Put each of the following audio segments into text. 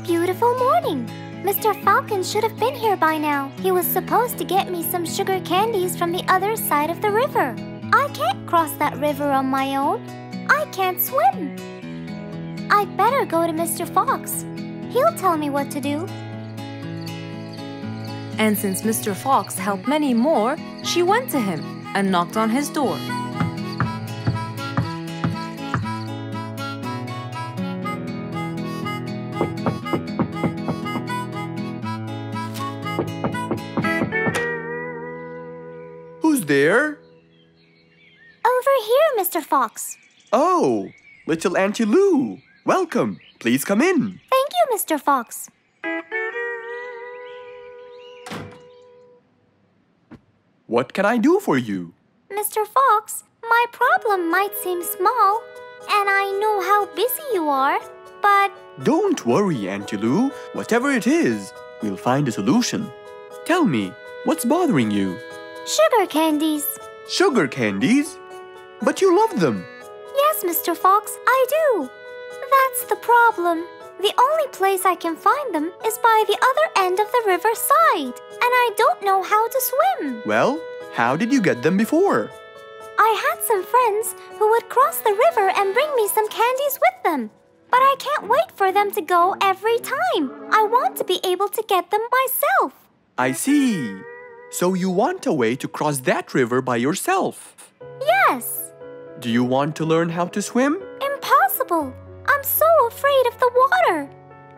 beautiful morning! Mr. Falcon should have been here by now. He was supposed to get me some sugar candies from the other side of the river. I can't cross that river on my own. I can't swim. I'd better go to Mr. Fox. He'll tell me what to do. And since Mr. Fox helped many more, she went to him and knocked on his door. Who's there? Over here, Mr. Fox. Oh, little Auntie Lou. Welcome. Please come in. Thank you, Mr. Fox. What can I do for you? Mr. Fox, my problem might seem small, and I know how busy you are, but... Don't worry, Auntie Lou. Whatever it is, we'll find a solution. Tell me, what's bothering you? Sugar candies. Sugar candies? But you love them. Yes, Mr. Fox, I do. That's the problem. The only place I can find them is by the other end of the river side, and I don't know how to swim. Well, how did you get them before? I had some friends who would cross the river and bring me some candies with them. But I can't wait for them to go every time. I want to be able to get them myself. I see. So you want a way to cross that river by yourself? Yes. Do you want to learn how to swim? Impossible. I'm so afraid of the water.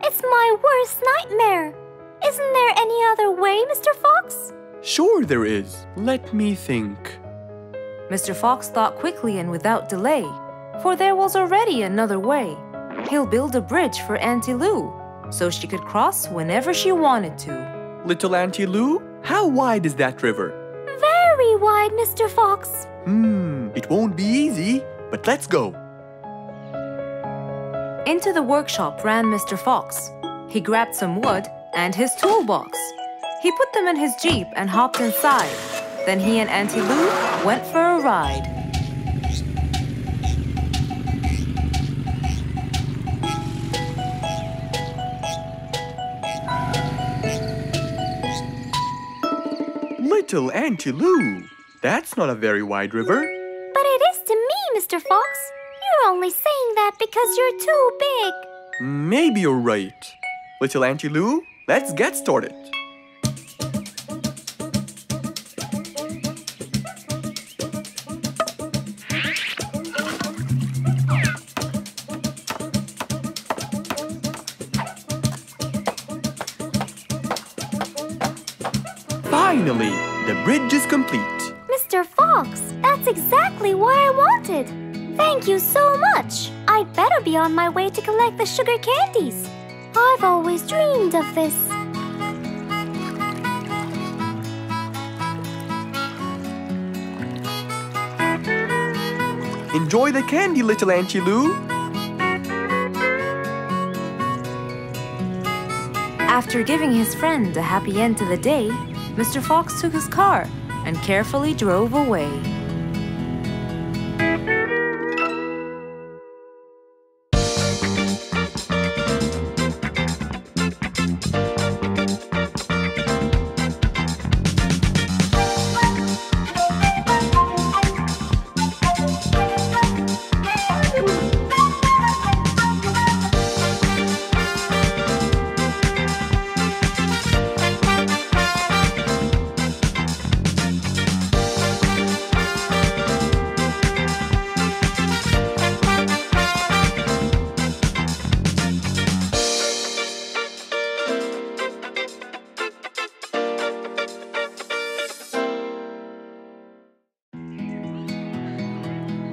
It's my worst nightmare. Isn't there any other way, Mr. Fox? Sure there is. Let me think. Mr. Fox thought quickly and without delay, for there was already another way. He'll build a bridge for Auntie Lou, so she could cross whenever she wanted to. Little Auntie Lou, how wide is that river? Very wide, Mr. Fox. It won't be easy, but let's go. Into the workshop ran Mr. Fox. He grabbed some wood and his toolbox. He put them in his Jeep and hopped inside. Then he and Auntie Lou went for a ride. Little Auntie Lou, that's not a very wide river. But it is to me, Mr. Fox. You're only saying that because you're too big. Maybe you're right. Little Auntie Lou, let's get started. Finally, the bridge is complete. Mr. Fox, that's exactly what I wanted. Thank you so much. I'd better be on my way to collect the sugar candies. I've always dreamed of this. Enjoy the candy, little Auntie Lou. After giving his friend a happy end to the day, Mr. Fox took his car and carefully drove away.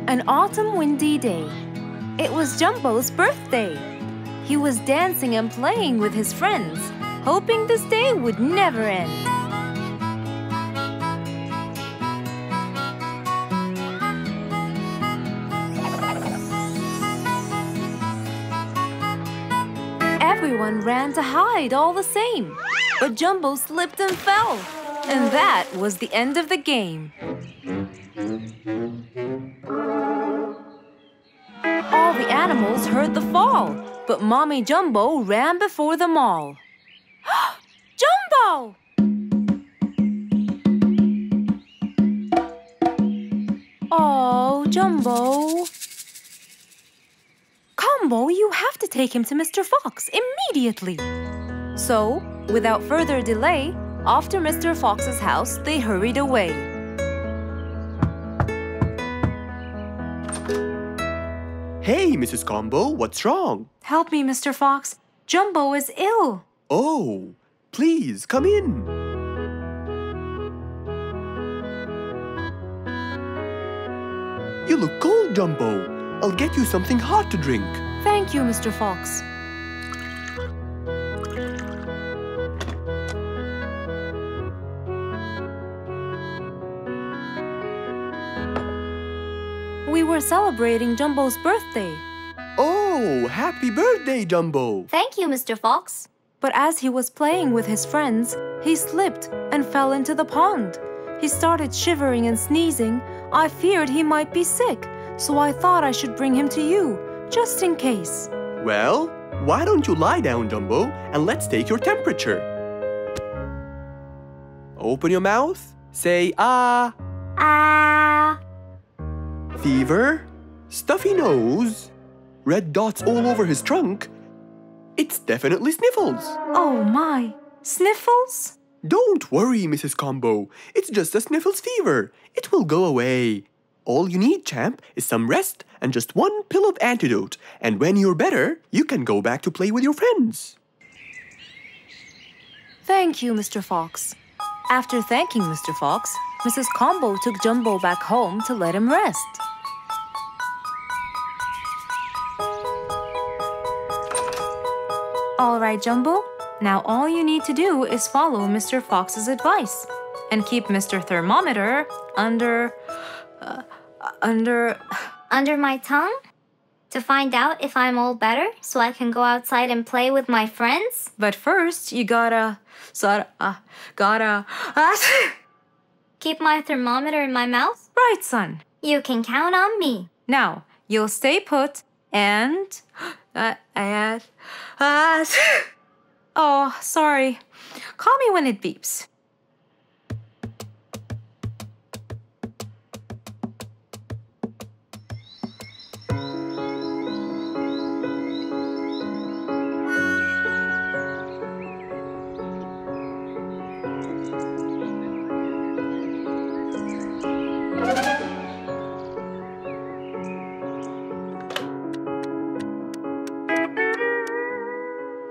An autumn windy day. It was Jumbo's birthday. He was dancing and playing with his friends, hoping this day would never end. Everyone ran to hide all the same, but Jumbo slipped and fell, and that was the end of the game. All the animals heard the fall but Mommy Jumbo ran before them all. Jumbo! Oh, Jumbo. Combo, you have to take him to Mr. Fox immediately. So, without further delay, off to Mr. Fox's house they hurried away. Hey, Mrs. Combo, what's wrong? Help me, Mr. Fox. Jumbo is ill. Oh, please, come in. You look cold, Jumbo. I'll get you something hot to drink. Thank you, Mr. Fox. We were celebrating Jumbo's birthday. Oh, happy birthday, Jumbo. Thank you, Mr. Fox. But as he was playing with his friends, he slipped and fell into the pond. He started shivering and sneezing. I feared he might be sick, so I thought I should bring him to you, just in case. Well, why don't you lie down, Jumbo, and let's take your temperature. Open your mouth. Say, ah. Ah. Fever, stuffy nose, red dots all over his trunk. It's definitely sniffles. Oh my, sniffles? Don't worry, Mrs. Combo. It's just a sniffles fever. It will go away. All you need, champ, is some rest and just one pill of antidote. And when you're better, you can go back to play with your friends. Thank you, Mr. Fox. After thanking Mr. Fox, Mrs. Combo took Jumbo back home to let him rest. All right, Jumbo. Now all you need to do is follow Mr. Fox's advice and keep Mr. Thermometer under my tongue? To find out if I'm all better so I can go outside and play with my friends? But first, you gotta Keep my thermometer in my mouth? Right, son. You can count on me. Now, you'll stay put and oh, sorry. Call me when it beeps.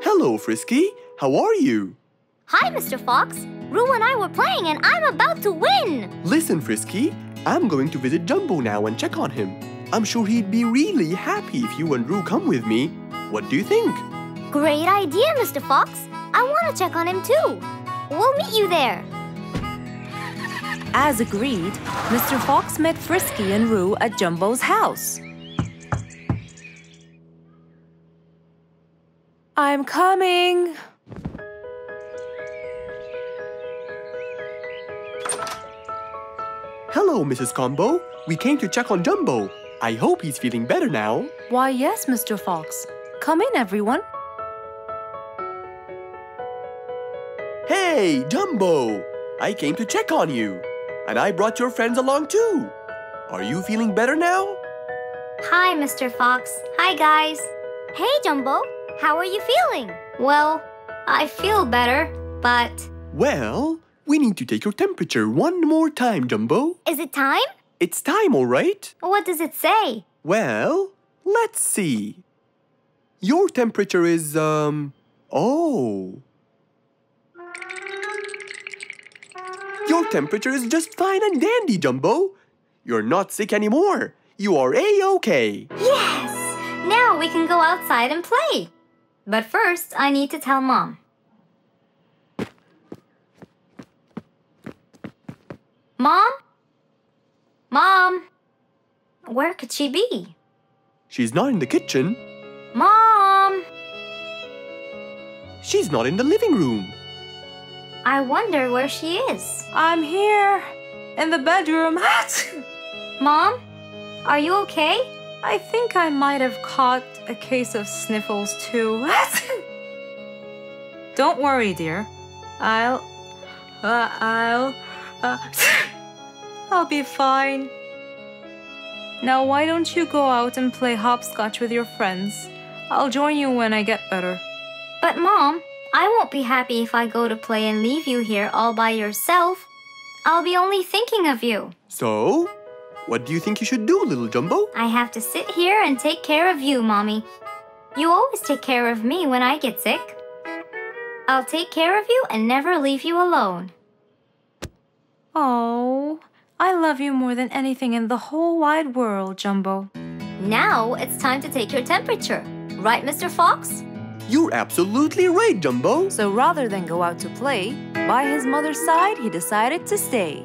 Hello, Frisky. How are you? Hi, Mr. Fox. Roo and I were playing and I'm about to win! Listen, Frisky. I'm going to visit Jumbo now and check on him. I'm sure he'd be really happy if you and Roo come with me. What do you think? Great idea, Mr. Fox. I want to check on him too. We'll meet you there. As agreed, Mr. Fox met Frisky and Roo at Jumbo's house. I'm coming. Hello, Mrs. Combo. We came to check on Jumbo. I hope he's feeling better now. Why, yes, Mr. Fox. Come in, everyone. Hey, Jumbo! I came to check on you. And I brought your friends along too. Are you feeling better now? Hi, Mr. Fox. Hi, guys. Hey, Jumbo. How are you feeling? Well, I feel better, but... Well, we need to take your temperature one more time, Jumbo. Is it time? It's time, all right? What does it say? Well, let's see. Your temperature is, oh. Your temperature is just fine and dandy, Jumbo. You're not sick anymore. You are A-OK. Yes! Now we can go outside and play. But first, I need to tell Mom. Mom? Mom? Where could she be? She's not in the kitchen. Mom? She's not in the living room. I wonder where she is. I'm here, in the bedroom. Mom? Are you okay? I think I might have caught a case of sniffles too. Don't worry, dear. I'll be fine. Now why don't you go out and play hopscotch with your friends? I'll join you when I get better. But Mom, I won't be happy if I go to play and leave you here all by yourself. I'll be only thinking of you. So, what do you think you should do, little Jumbo? I have to sit here and take care of you, Mommy. You always take care of me when I get sick. I'll take care of you and never leave you alone. Oh, I love you more than anything in the whole wide world, Jumbo. Now it's time to take your temperature. Right, Mr. Fox? You're absolutely right, Jumbo. So rather than go out to play, by his mother's side, he decided to stay.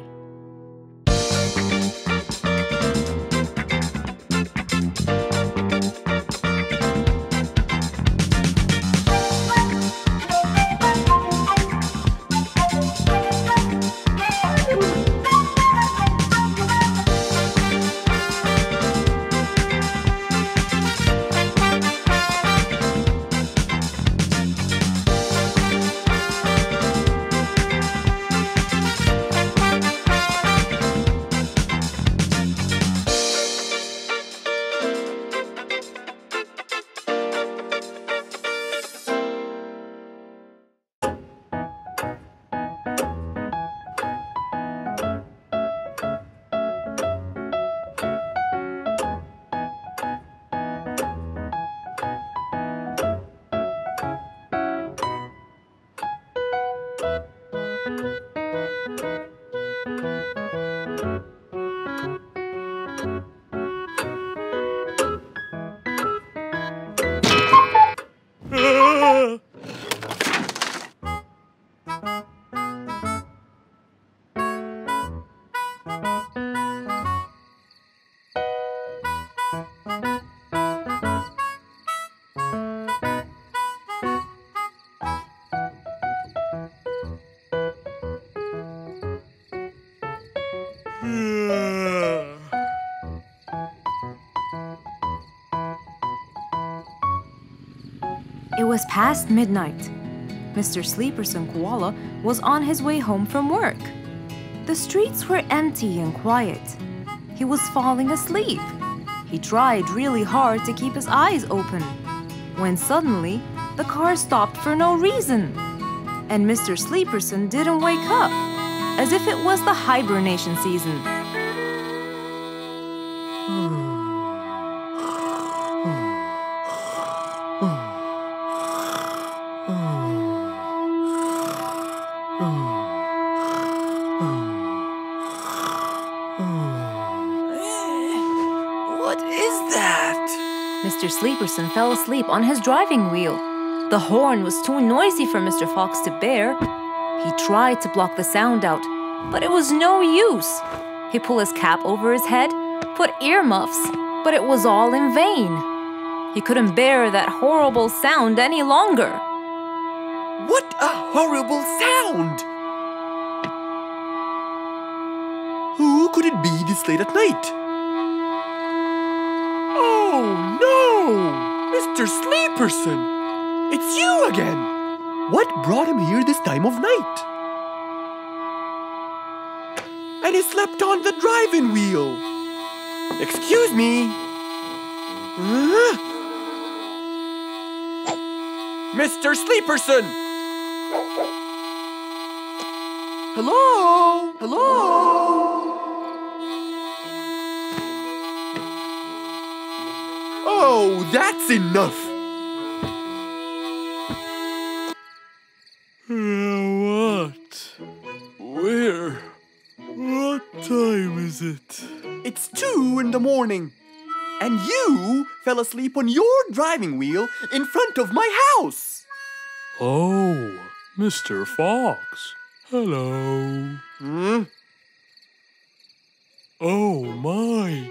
It was past midnight. Mr. Sleeperson Koala was on his way home from work. The streets were empty and quiet. He was falling asleep. He tried really hard to keep his eyes open, when suddenly the car stopped for no reason. And Mr. Sleeperson didn't wake up, as if it was the hibernation season. What is that? Mr. Sleeperson fell asleep on his driving wheel. The horn was too noisy for Mr. Fox to bear. He tried to block the sound out, but it was no use. He pulled his cap over his head, put earmuffs, but it was all in vain. He couldn't bear that horrible sound any longer. What a horrible sound! Who could it be this late at night? Oh no! Mr. Sleeperson! It's you again! What brought him here this time of night? And he slept on the driving wheel! Excuse me! Mr. Sleeperson! Hello? Hello? Oh, that's enough! What? Where? What time is it? It's 2 in the morning. And you fell asleep on your driving wheel in front of my house. Oh, Mr. Fox. Hello. Oh my,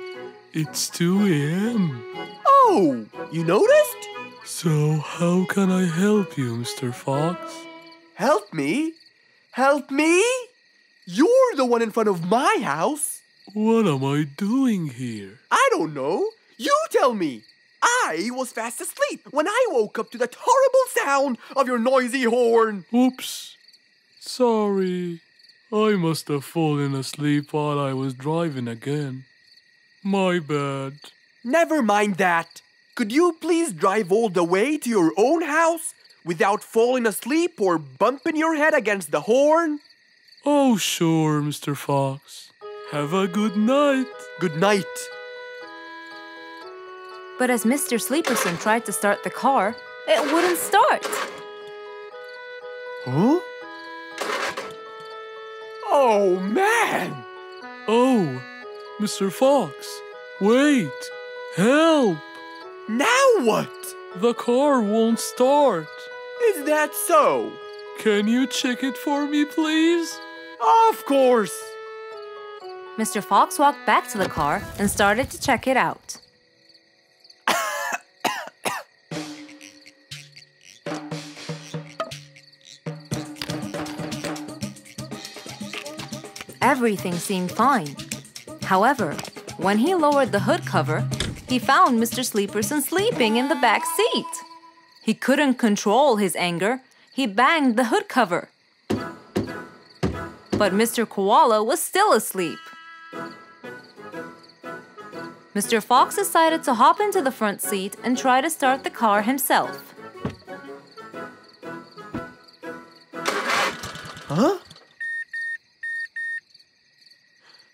it's 2 a.m. Oh, you noticed? So how can I help you, Mr. Fox? Help me? Help me? You're the one in front of my house. What am I doing here? I don't know. You tell me! I was fast asleep when I woke up to that horrible sound of your noisy horn! Oops. Sorry. I must have fallen asleep while I was driving again. My bad. Never mind that. Could you please drive all the way to your own house without falling asleep or bumping your head against the horn? Oh, sure, Mr. Fox. Have a good night. Good night. But as Mr. Sleeperson tried to start the car, it wouldn't start. Huh? Oh, man! Oh, Mr. Fox, wait! Help! Now what? The car won't start. Is that so? Can you check it for me, please? Of course! Mr. Fox walked back to the car and started to check it out. Everything seemed fine. However, when he lowered the hood cover, he found Mr. Sleeperson sleeping in the back seat. He couldn't control his anger. He banged the hood cover. But Mr. Koala was still asleep. Mr. Fox decided to hop into the front seat and try to start the car himself. Huh?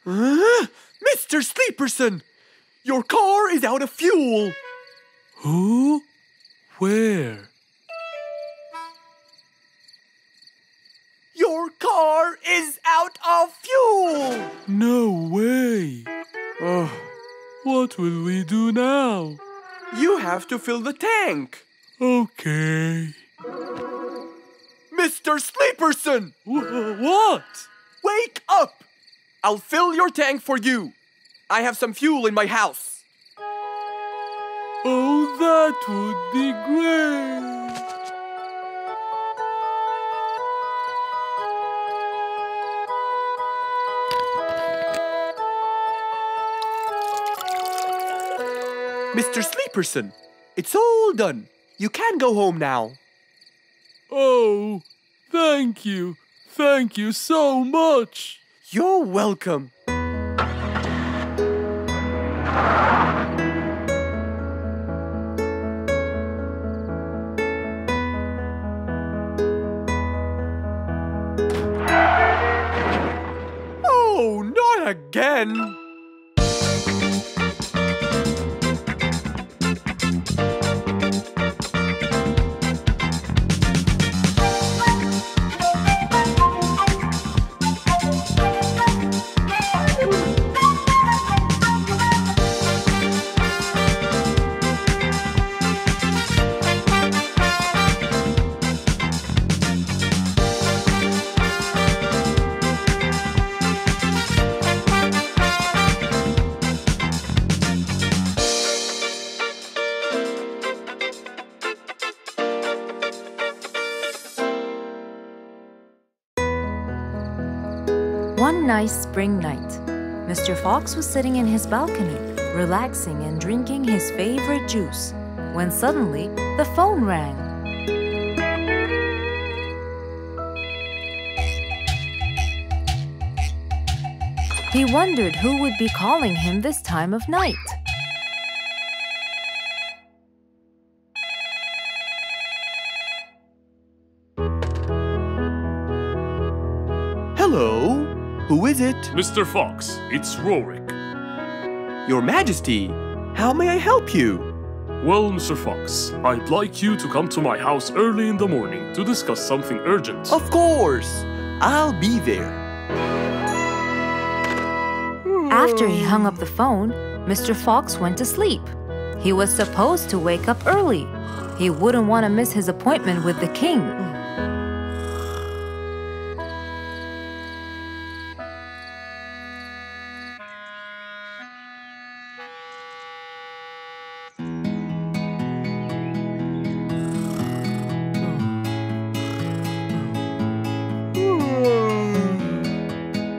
Mr. Sleeperson! Your car is out of fuel! Who? Where? Your car is out of fuel! No way! Oh, What will we do now? you have to fill the tank! Okay. Mr. Sleeperson! What? Wake up! I'll fill your tank for you. I have some fuel in my house. Oh, that would be great! Mr. Sleeperson, it's all done. You can go home now. Oh, thank you. Thank you so much. You're welcome. Oh, not again! One nice spring night, Mr. Fox was sitting in his balcony, relaxing and drinking his favorite juice, when suddenly the phone rang. He wondered who would be calling him this time of night. Hello? Who is it? Mr. Fox, it's Rorik. Your Majesty, how may I help you? Well, Mr. Fox, I'd like you to come to my house early in the morning to discuss something urgent. Of course! I'll be there. After he hung up the phone, Mr. Fox went to sleep. He was supposed to wake up early. He wouldn't want to miss his appointment with the king.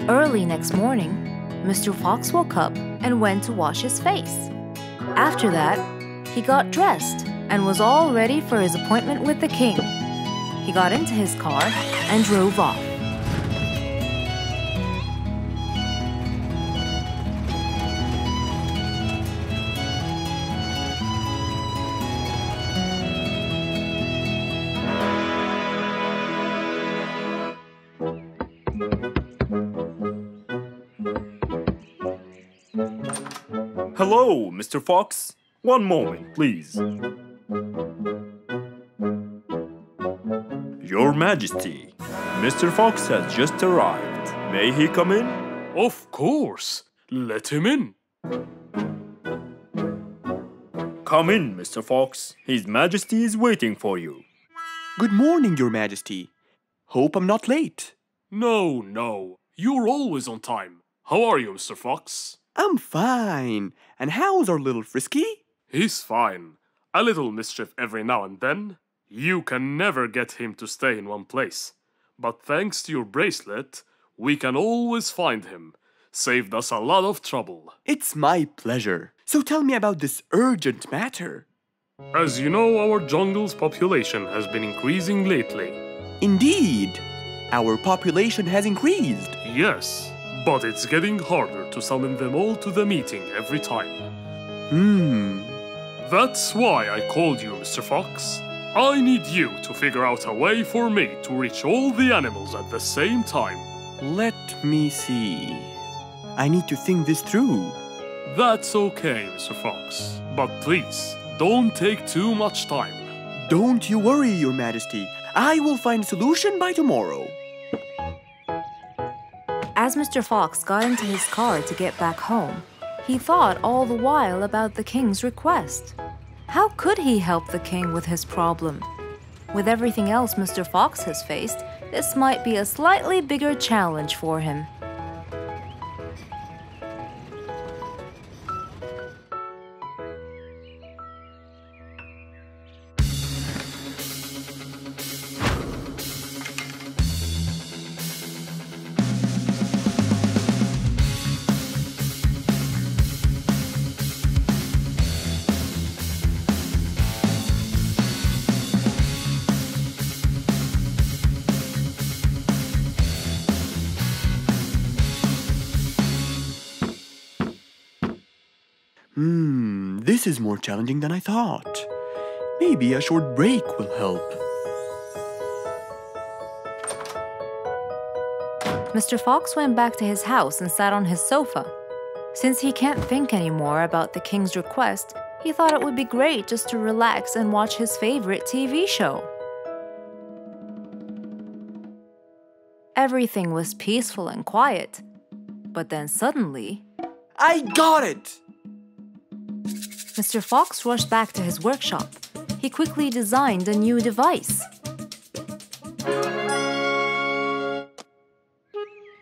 Early next morning, Mr. Fox woke up and went to wash his face. After that, he got dressed and was all ready for his appointment with the king. He got into his car and drove off. Hello, Mr. Fox. One moment, please. Your Majesty, Mr. Fox has just arrived. May he come in? Of course. Let him in. Come in, Mr. Fox. His Majesty is waiting for you. Good morning, Your Majesty. Hope I'm not late. No. You're always on time. How are you, Mr. Fox? I'm fine. And how's our little Frisky? He's fine. A little mischief every now and then. You can never get him to stay in one place. But thanks to your bracelet, we can always find him. Saved us a lot of trouble. It's my pleasure. So tell me about this urgent matter. As you know, our jungle's population has been increasing lately. Indeed. Our population has increased. Yes, but it's getting harder to summon them all to the meeting every time. That's why I called you, Mr. Fox. I need you to figure out a way for me to reach all the animals at the same time. Let me see. I need to think this through. That's okay, Mr. Fox. But please, don't take too much time. Don't you worry, Your Majesty. I will find a solution by tomorrow. As Mr. Fox got into his car to get back home, he thought all the while about the king's request. How could he help the king with his problem? With everything else Mr. Fox has faced, this might be a slightly bigger challenge for him. This is more challenging than I thought. Maybe a short break will help. Mr. Fox went back to his house and sat on his sofa. Since he can't think anymore about the king's request, he thought it would be great just to relax and watch his favorite TV show. Everything was peaceful and quiet. But then suddenly... I got it! Mr. Fox rushed back to his workshop. He quickly designed a new device.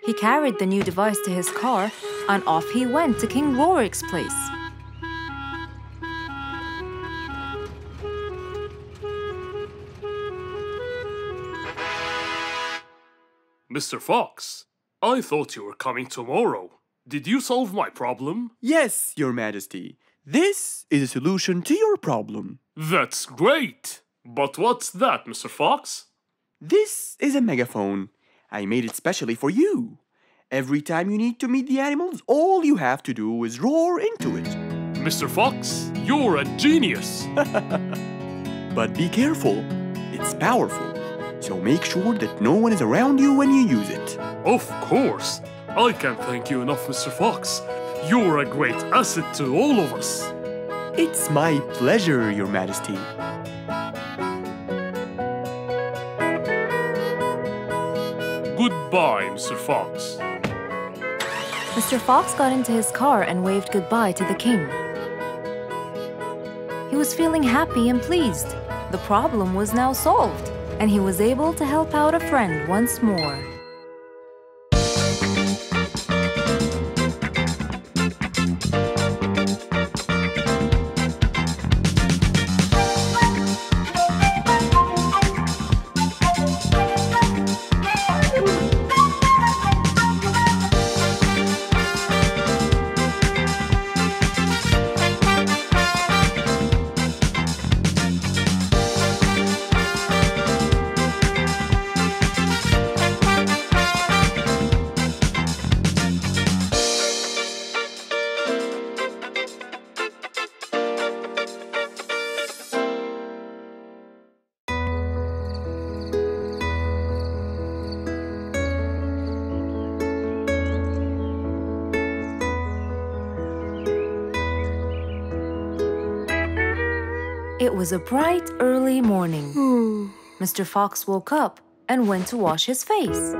He carried the new device to his car, and off he went to King Rorik's place. Mr. Fox, I thought you were coming tomorrow. Did you solve my problem? Yes, Your Majesty. This is a solution to your problem. That's great! But what's that, Mr. Fox? This is a megaphone. I made it specially for you. Every time you need to meet the animals, all you have to do is roar into it. Mr. Fox, you're a genius! But be careful. It's powerful. So make sure that no one is around you when you use it. Of course! I can't thank you enough, Mr. Fox. You're a great asset to all of us. It's my pleasure, Your Majesty. Goodbye, Mr. Fox. Mr. Fox got into his car and waved goodbye to the king. He was feeling happy and pleased. The problem was now solved, and he was able to help out a friend once more. It was a bright, early morning. Mr. Fox woke up and went to wash his face.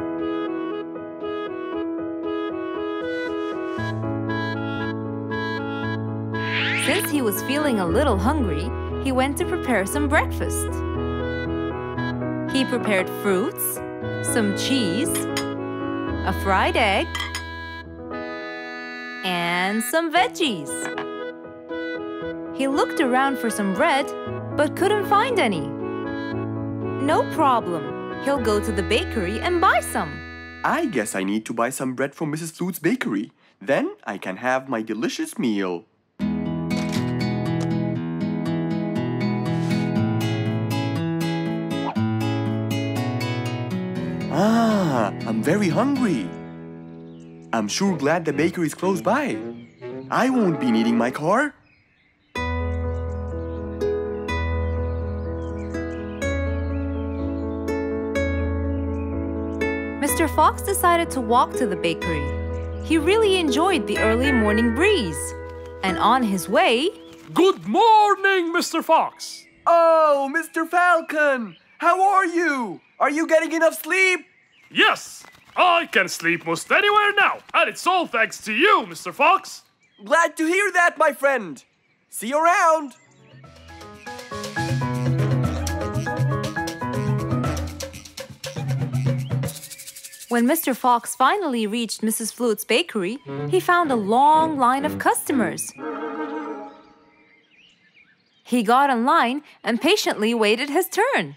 Since he was feeling a little hungry, he went to prepare some breakfast. He prepared fruits, some cheese, a fried egg, and some veggies. He looked around for some bread, but couldn't find any. No problem. He'll go to the bakery and buy some. I guess I need to buy some bread from Mrs. Flute's bakery. Then I can have my delicious meal. I'm very hungry. I'm sure glad the bakery is close by. I won't be needing my car. Mr. Fox decided to walk to the bakery. He really enjoyed the early morning breeze. And on his way... Good morning, Mr. Fox! Oh, Mr. Falcon! How are you? Are you getting enough sleep? Yes! I can sleep most anywhere now, and it's all thanks to you, Mr. Fox! Glad to hear that, my friend! See you around! When Mr. Fox finally reached Mrs. Flute's bakery, he found a long line of customers. He got in line and patiently waited his turn.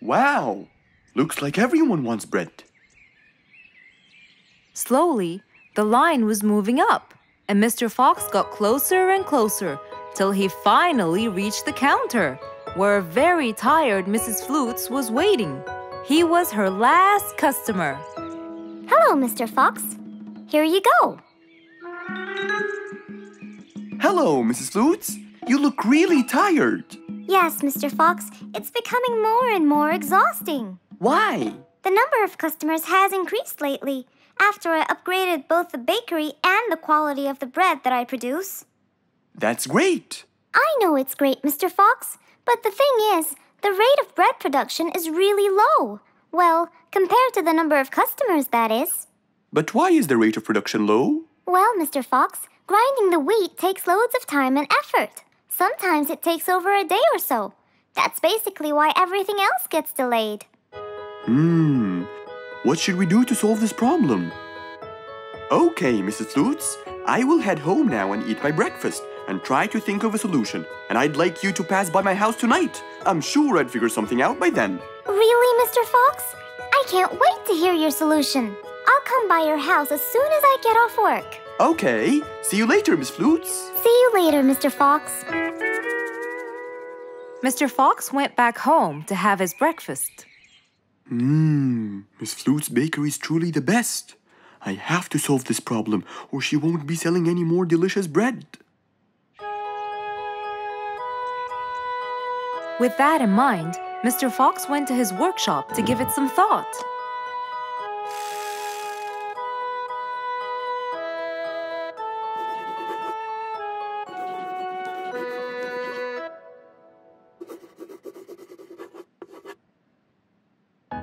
Wow! Looks like everyone wants bread. Slowly, the line was moving up, and Mr. Fox got closer and closer till he finally reached the counter, where a very tired Mrs. Flutes was waiting. He was her last customer. Hello, Mr. Fox. Here you go. Hello, Mrs. Flutes. You look really tired. Yes, Mr. Fox, it's becoming more and more exhausting. Why? The number of customers has increased lately after I upgraded both the bakery and the quality of the bread that I produce. That's great. I know it's great, Mr. Fox, but the thing is, the rate of bread production is really low. Well, compared to the number of customers, that is. But why is the rate of production low? Well, Mr. Fox, grinding the wheat takes loads of time and effort. Sometimes it takes over a day or so. That's basically why everything else gets delayed. What should we do to solve this problem? Okay, Mrs. Flutes, I will head home now and eat my breakfast and try to think of a solution. And I'd like you to pass by my house tonight. I'm sure I'd figure something out by then. Really, Mr. Fox? I can't wait to hear your solution. I'll come by your house as soon as I get off work. Okay, see you later, Miss Flutes. See you later, Mr. Fox. Mr. Fox went back home to have his breakfast. Miss Flute's bakery is truly the best. I have to solve this problem, or she won't be selling any more delicious bread. With that in mind, Mr. Fox went to his workshop to give it some thought.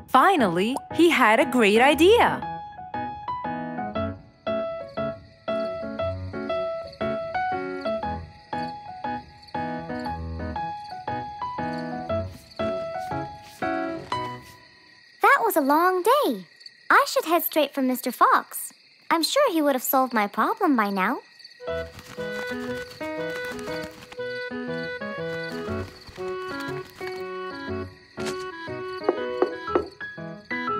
Finally, he had a great idea. That was a long day. I should head straight for Mr. Fox. I'm sure he would have solved my problem by now.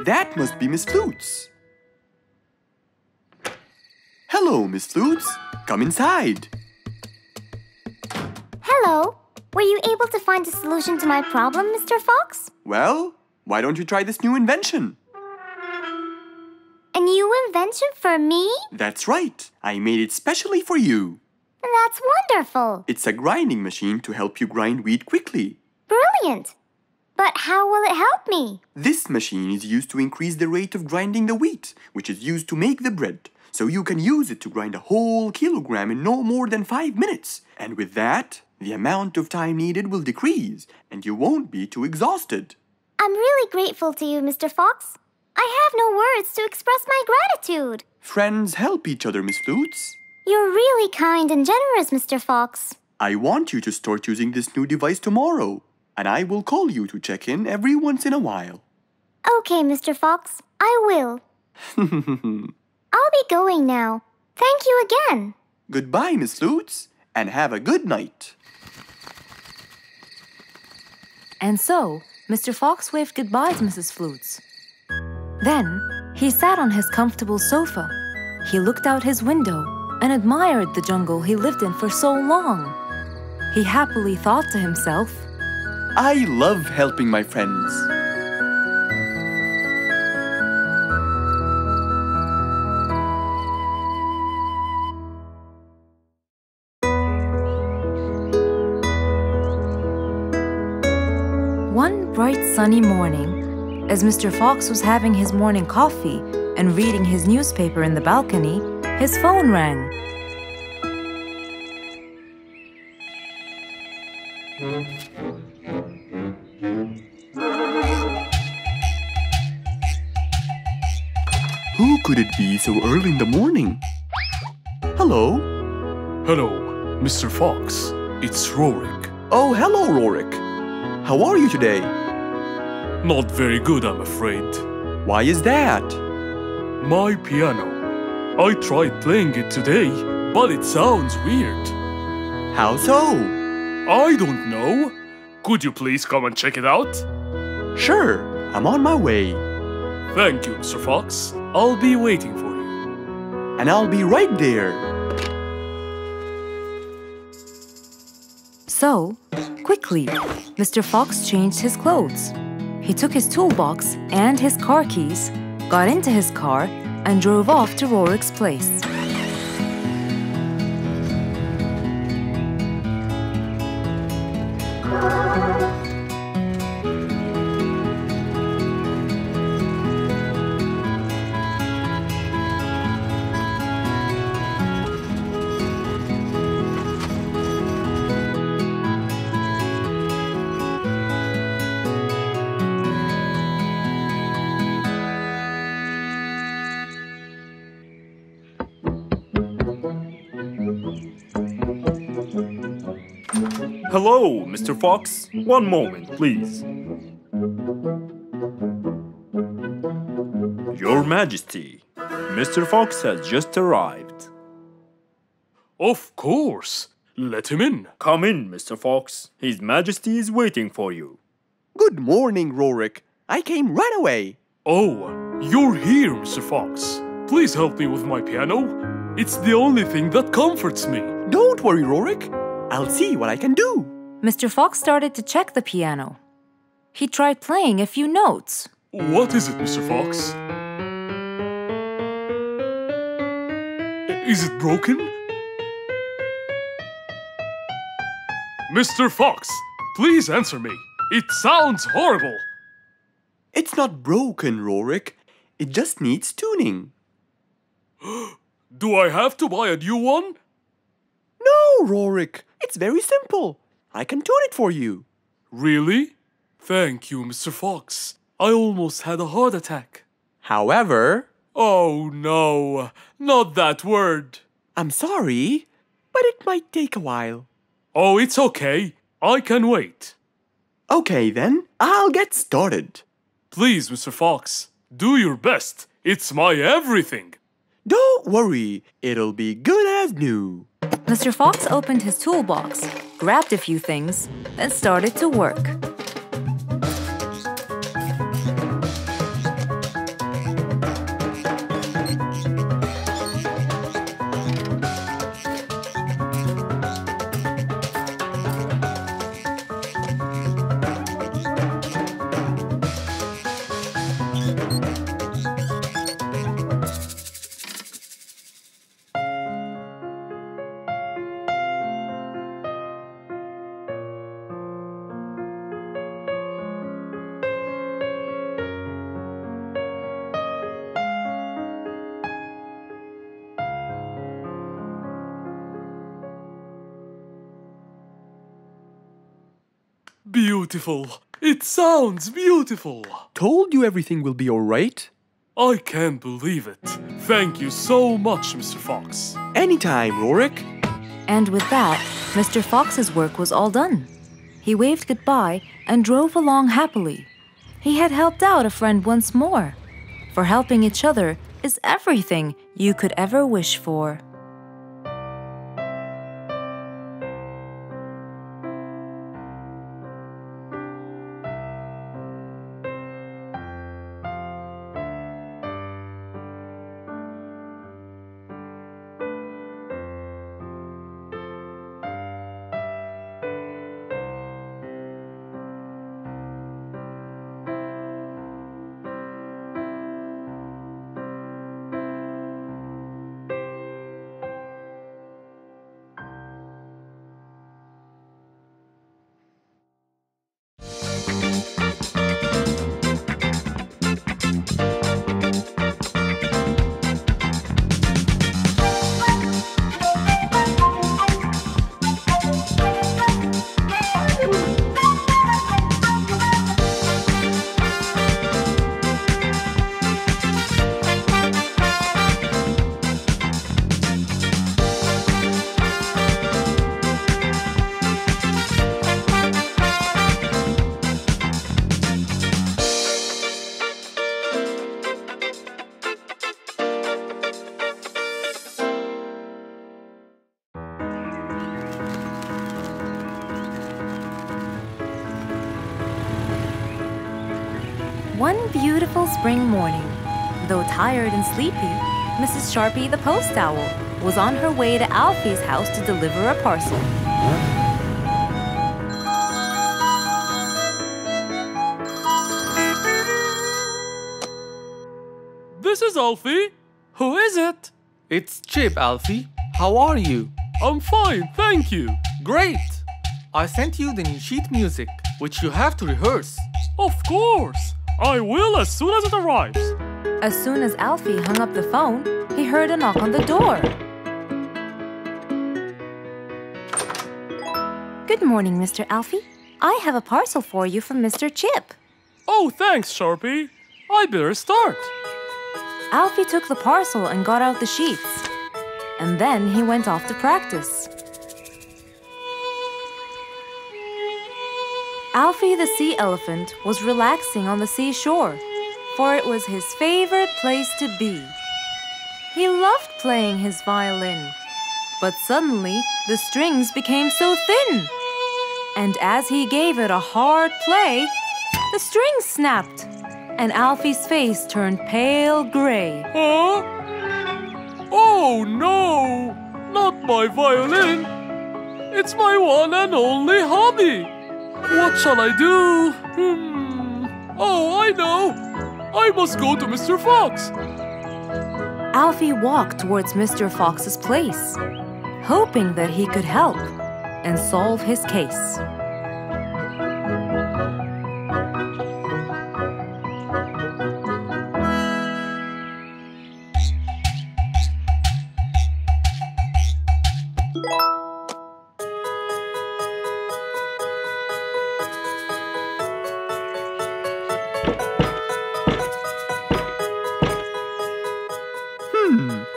That must be Miss Flutes. Hello, Miss Flutes. Come inside. Hello. Were you able to find a solution to my problem, Mr. Fox? Well, why don't you try this new invention? A new invention for me? That's right. I made it specially for you. That's wonderful. It's a grinding machine to help you grind wheat quickly. Brilliant. But how will it help me? This machine is used to increase the rate of grinding the wheat, which is used to make the bread. So you can use it to grind a whole kilogram in no more than 5 minutes. And with that, the amount of time needed will decrease, and you won't be too exhausted. I'm really grateful to you, Mr. Fox. I have no words to express my gratitude. Friends help each other, Miss Flutes. You're really kind and generous, Mr. Fox. I want you to start using this new device tomorrow, and I will call you to check in every once in a while. Okay, Mr. Fox, I will. I'll be going now. Thank you again. Goodbye, Miss Flutes, and have a good night. And so, Mr. Fox waved goodbye to Mrs. Flutes. Then, he sat on his comfortable sofa. He looked out his window and admired the jungle he lived in for so long. He happily thought to himself, I love helping my friends. One bright sunny morning, as Mr. Fox was having his morning coffee and reading his newspaper in the balcony, his phone rang. Who could it be so early in the morning? Hello? Hello, Mr. Fox. It's Rorik. Oh, hello, Rorik. How are you today? Not very good, I'm afraid. Why is that? My piano. I tried playing it today, but it sounds weird. How so? I don't know. Could you please come and check it out? Sure, I'm on my way. Thank you, Mr. Fox. I'll be waiting for you. And I'll be right there. So, quickly, Mr. Fox changed his clothes. He took his toolbox and his car keys, got into his car, and drove off to Rorik's place. Hello, Mr. Fox. One moment, please. Your Majesty, Mr. Fox has just arrived. Of course. Let him in. Come in, Mr. Fox. His Majesty is waiting for you. Good morning, Rorik. I came right away. Oh, you're here, Mr. Fox. Please help me with my piano. It's the only thing that comforts me. Don't worry, Rorik. I'll see what I can do. Mr. Fox started to check the piano. He tried playing a few notes. What is it, Mr. Fox? Is it broken? Mr. Fox, please answer me. It sounds horrible. It's not broken, Rorik. It just needs tuning. Do I have to buy a new one? No, Rorik. It's very simple. I can tune it for you. Really? Thank you, Mr. Fox. I almost had a heart attack. However... Oh no, not that word. I'm sorry, but it might take a while. Oh, it's okay. I can wait. Okay then, I'll get started. Please, Mr. Fox, do your best. It's my everything. Don't worry, it'll be good as new. Mr. Fox opened his toolbox, grabbed a few things, and started to work. beautiful. It sounds beautiful. Told you everything will be alright. I can't believe it. Thank you so much, Mr. Fox. Anytime, Rorik. And with that, Mr. Fox's work was all done. He waved goodbye and drove along happily. He had helped out a friend once more. For helping each other is everything you could ever wish for. One beautiful spring morning, though tired and sleepy, Mrs. Sharpie the post owl was on her way to Alfie's house to deliver a parcel. This is Alfie. Who is it? It's Chip, Alfie. How are you? I'm fine, thank you. Great! I sent you the new sheet music, which you have to rehearse. Of course. I will as soon as it arrives. As soon as Alfie hung up the phone, he heard a knock on the door. Good morning, Mr. Alfie. I have a parcel for you from Mr. Chip. Oh, thanks, Sharpie. I better start. Alfie took the parcel and got out the sheets. And then he went off to practice. Alfie the sea elephant was relaxing on the seashore, for it was his favorite place to be. He loved playing his violin, but suddenly the strings became so thin. And as he gave it a hard play, the strings snapped, and Alfie's face turned pale gray. Huh? Oh no! Not my violin! It's my one and only hobby! What shall I do? Oh, I know! I must go to Mr. Fox! Alfie walked towards Mr. Fox's place, hoping that he could help and solve his case.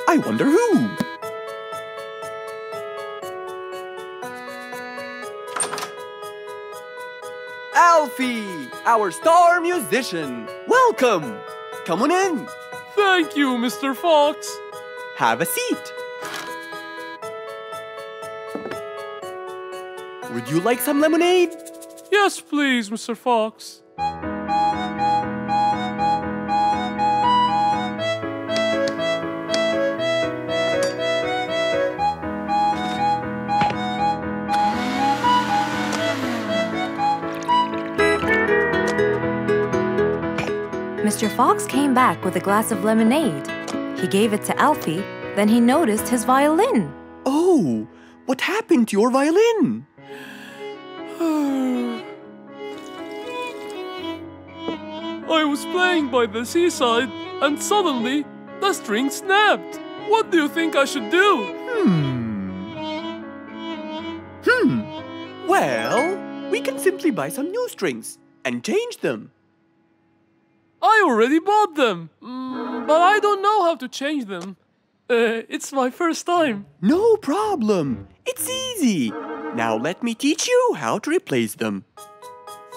I wonder who? Alfie, our star musician. Welcome. Come on in. Thank you, Mr. Fox. Have a seat. Would you like some lemonade? Yes, please, Mr. Fox. Mr. Fox came back with a glass of lemonade. He gave it to Alfie, then he noticed his violin. Oh, what happened to your violin? I was playing by the seaside and suddenly the string snapped. What do you think I should do? Well, we we can simply buy some new strings and change them. I already bought them, but I don't know how to change them. It's my first time. No problem. It's easy. Now let me teach you how to replace them.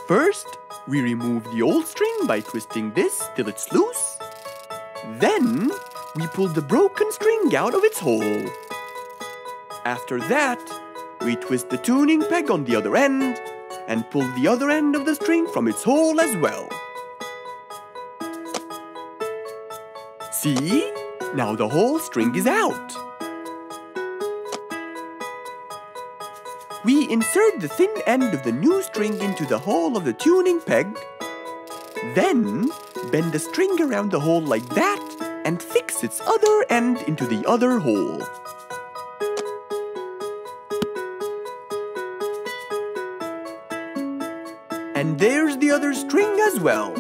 First, we remove the old string by twisting this till it's loose. Then, we pull the broken string out of its hole. After that, we twist the tuning peg on the other end and pull the other end of the string from its hole as well. See? Now the whole string is out. We insert the thin end of the new string into the hole of the tuning peg. Then, bend the string around the hole like that and fix its other end into the other hole. And there's the other string as well.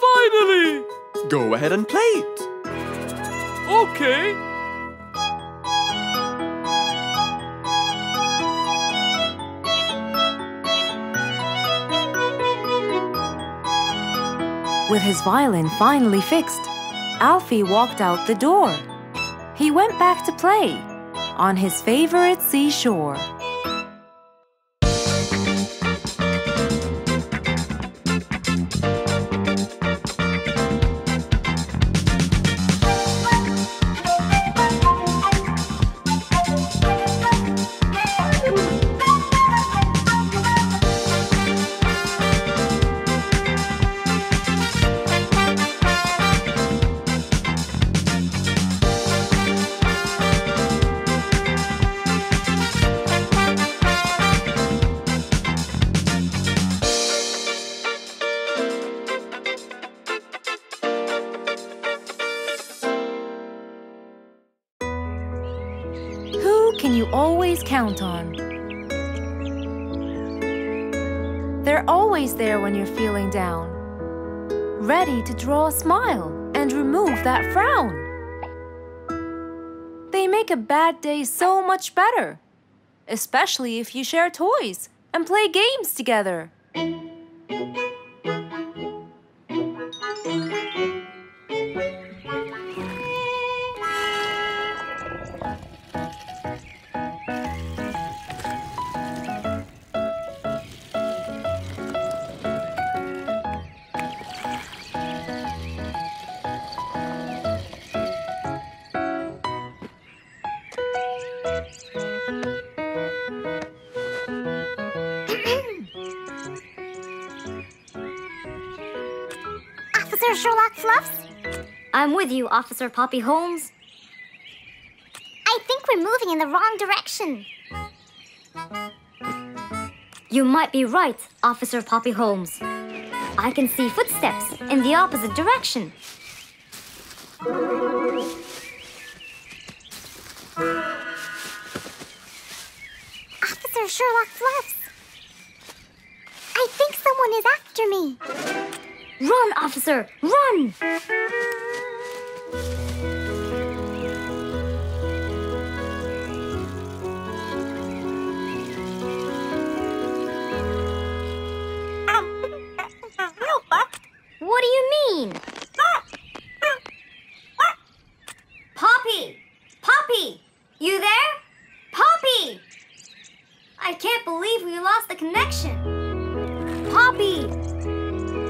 Finally! Go ahead and play it. Okay. With his violin finally fixed, Alfie walked out the door. He went back to play on his favorite seashore. Can you always count on? They're always there when you're feeling down, ready to draw a smile and remove that frown. They make a bad day so much better, especially if you share toys and play games together. Officer Sherlock Fluffs? I'm with you, Officer Poppy Holmes. I think we're moving in the wrong direction. You might be right, Officer Poppy Holmes. I can see footsteps in the opposite direction. Officer Sherlock Fluffs. I think someone is after me. Run, officer! Run! What do you mean? Poppy! Poppy! You there? Poppy! I can't believe we lost the connection. Poppy!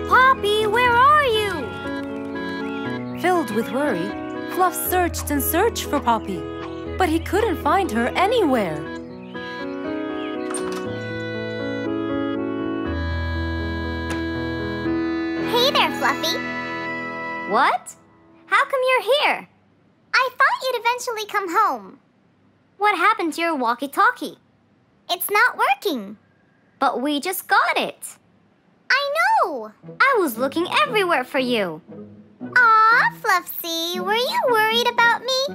Poppy, where are you? Filled with worry, Fluff searched and searched for Poppy, but he couldn't find her anywhere. Hey there, Fluffy. What? How come you're here? I thought you'd eventually come home. What happened to your walkie-talkie? It's not working. But we just got it. I know! I was looking everywhere for you. Aw, Fluffsy, were you worried about me?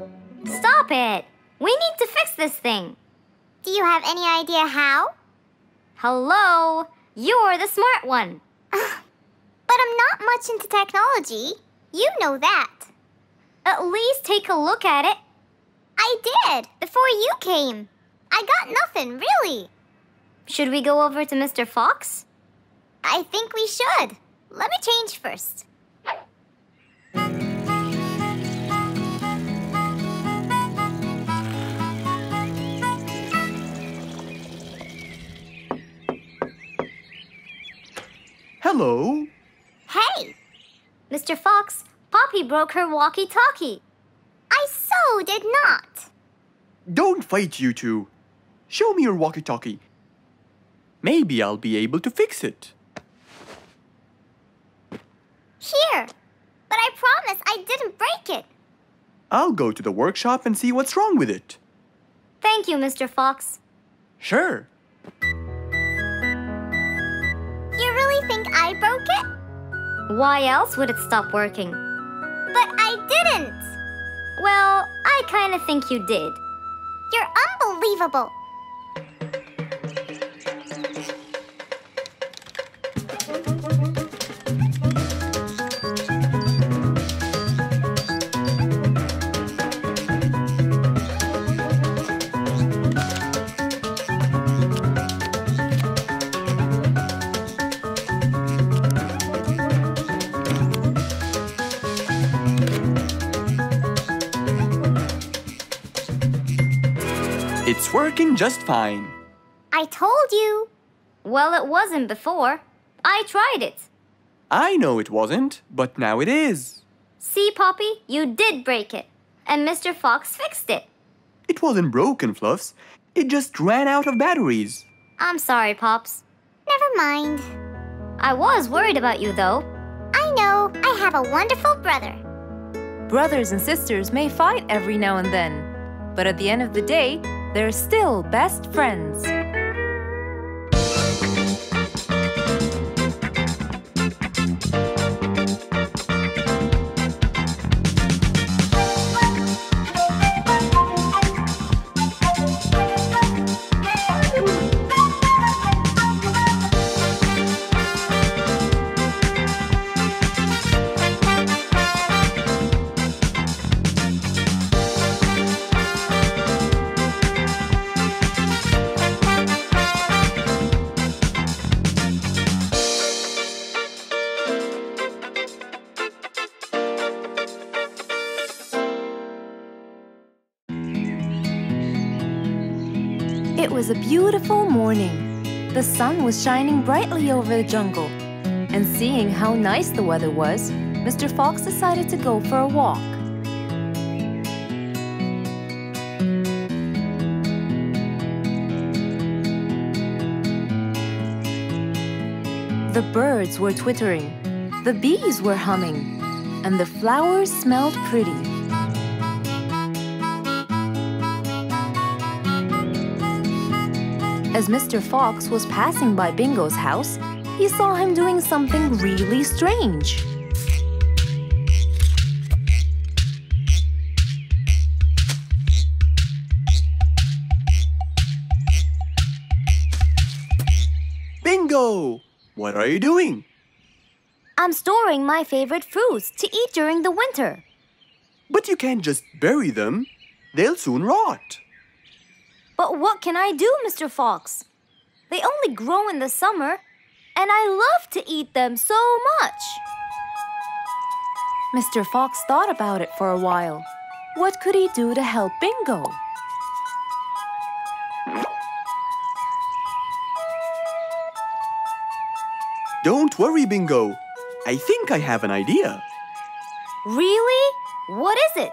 Stop it! We need to fix this thing. Do you have any idea how? Hello? You're the smart one. But I'm not much into technology. You know that. At least take a look at it. I did, before you came. I got nothing, really. Should we go over to Mr. Fox? I think we should. Let me change first. Hello. Hey! Mr. Fox, Poppy broke her walkie-talkie. I so did not. Don't fight, you two. Show me your walkie-talkie. Maybe I'll be able to fix it. Here. But I promise I didn't break it. I'll go to the workshop and see what's wrong with it. Thank you, Mr. Fox. Sure. You really think I broke it? Why else would it stop working? But I didn't. Well, I kind of think you did. You're unbelievable. It's working just fine. I told you. Well, it wasn't before. I tried it. I know it wasn't, but now it is. See, Poppy, you did break it. And Mr. Fox fixed it. It wasn't broken, Fluffs. It just ran out of batteries. I'm sorry, Pops. Never mind. I was worried about you, though. I know. I have a wonderful brother. Brothers and sisters may fight every now and then, but at the end of the day, they're still best friends. It was a beautiful morning. The sun was shining brightly over the jungle. And seeing how nice the weather was, Mr. Fox decided to go for a walk. The birds were twittering, the bees were humming, and the flowers smelled pretty. As Mr. Fox was passing by Bingo's house, he saw him doing something really strange. Bingo! What are you doing? I'm storing my favorite fruits to eat during the winter. But you can't just bury them. They'll soon rot. But what can I do, Mr. Fox? They only grow in the summer, and I love to eat them so much. Mr. Fox thought about it for a while. What could he do to help Bingo? Don't worry, Bingo. I think I have an idea. Really? What is it?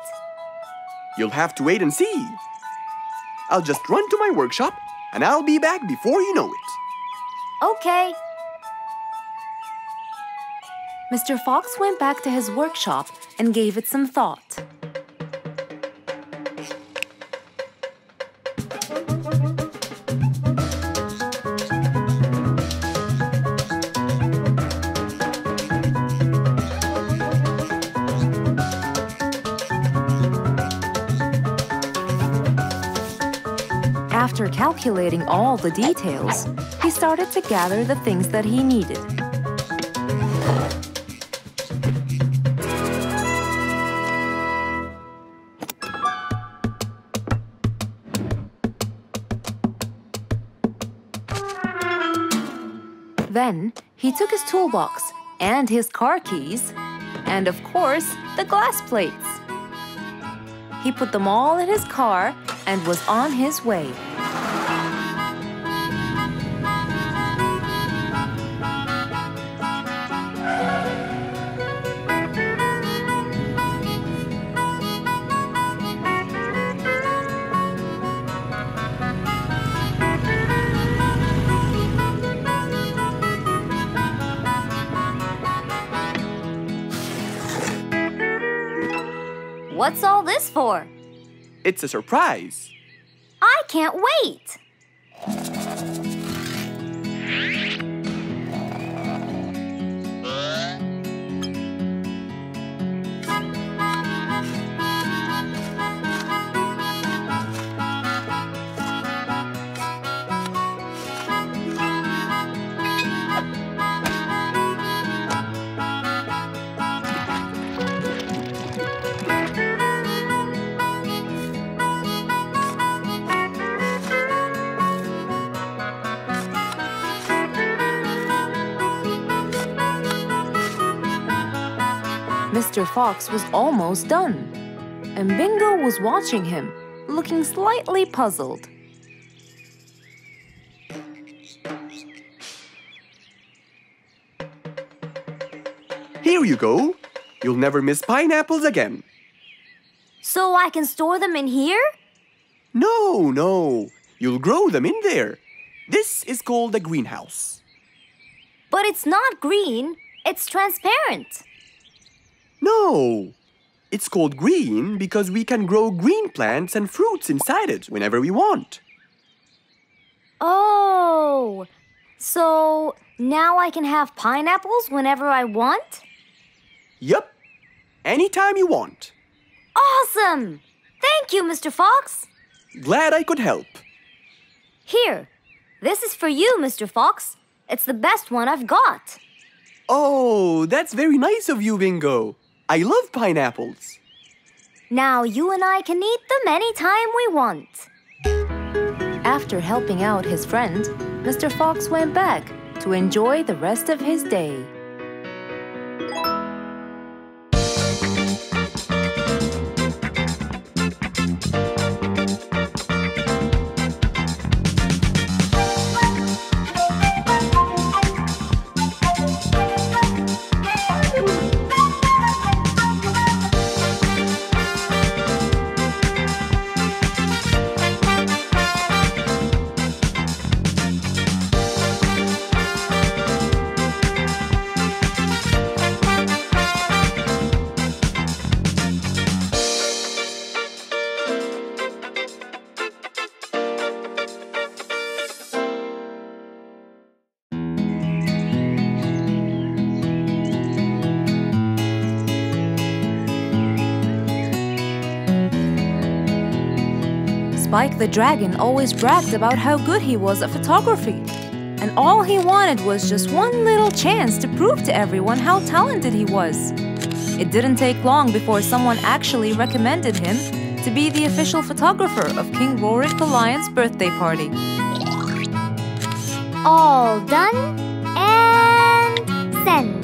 You'll have to wait and see. I'll just run to my workshop, and I'll be back before you know it. Okay. Mr. Fox went back to his workshop and gave it some thought. After calculating all the details, he started to gather the things that he needed. Then he took his toolbox and his car keys, and of course, the glass plates. He put them all in his car and was on his way. What's all this for? It's a surprise. I can't wait! Mr. Fox was almost done, and Bingo was watching him, looking slightly puzzled. Here you go. You'll never miss pineapples again. So I can store them in here? No. You'll grow them in there. This is called a greenhouse. But it's not green, it's transparent. No. It's called green because we can grow green plants and fruits inside it whenever we want. Oh, so now I can have pineapples whenever I want? Yup. Anytime you want. Awesome! Thank you, Mr. Fox. Glad I could help. Here, this is for you, Mr. Fox. It's the best one I've got. Oh, that's very nice of you, Bingo. I love pineapples. Now you and I can eat them anytime we want. After helping out his friend, Mr. Fox went back to enjoy the rest of his day. Spike the Dragon always bragged about how good he was at photography, and all he wanted was just one little chance to prove to everyone how talented he was. It didn't take long before someone actually recommended him to be the official photographer of King Rorik the Lion's birthday party. All done and send.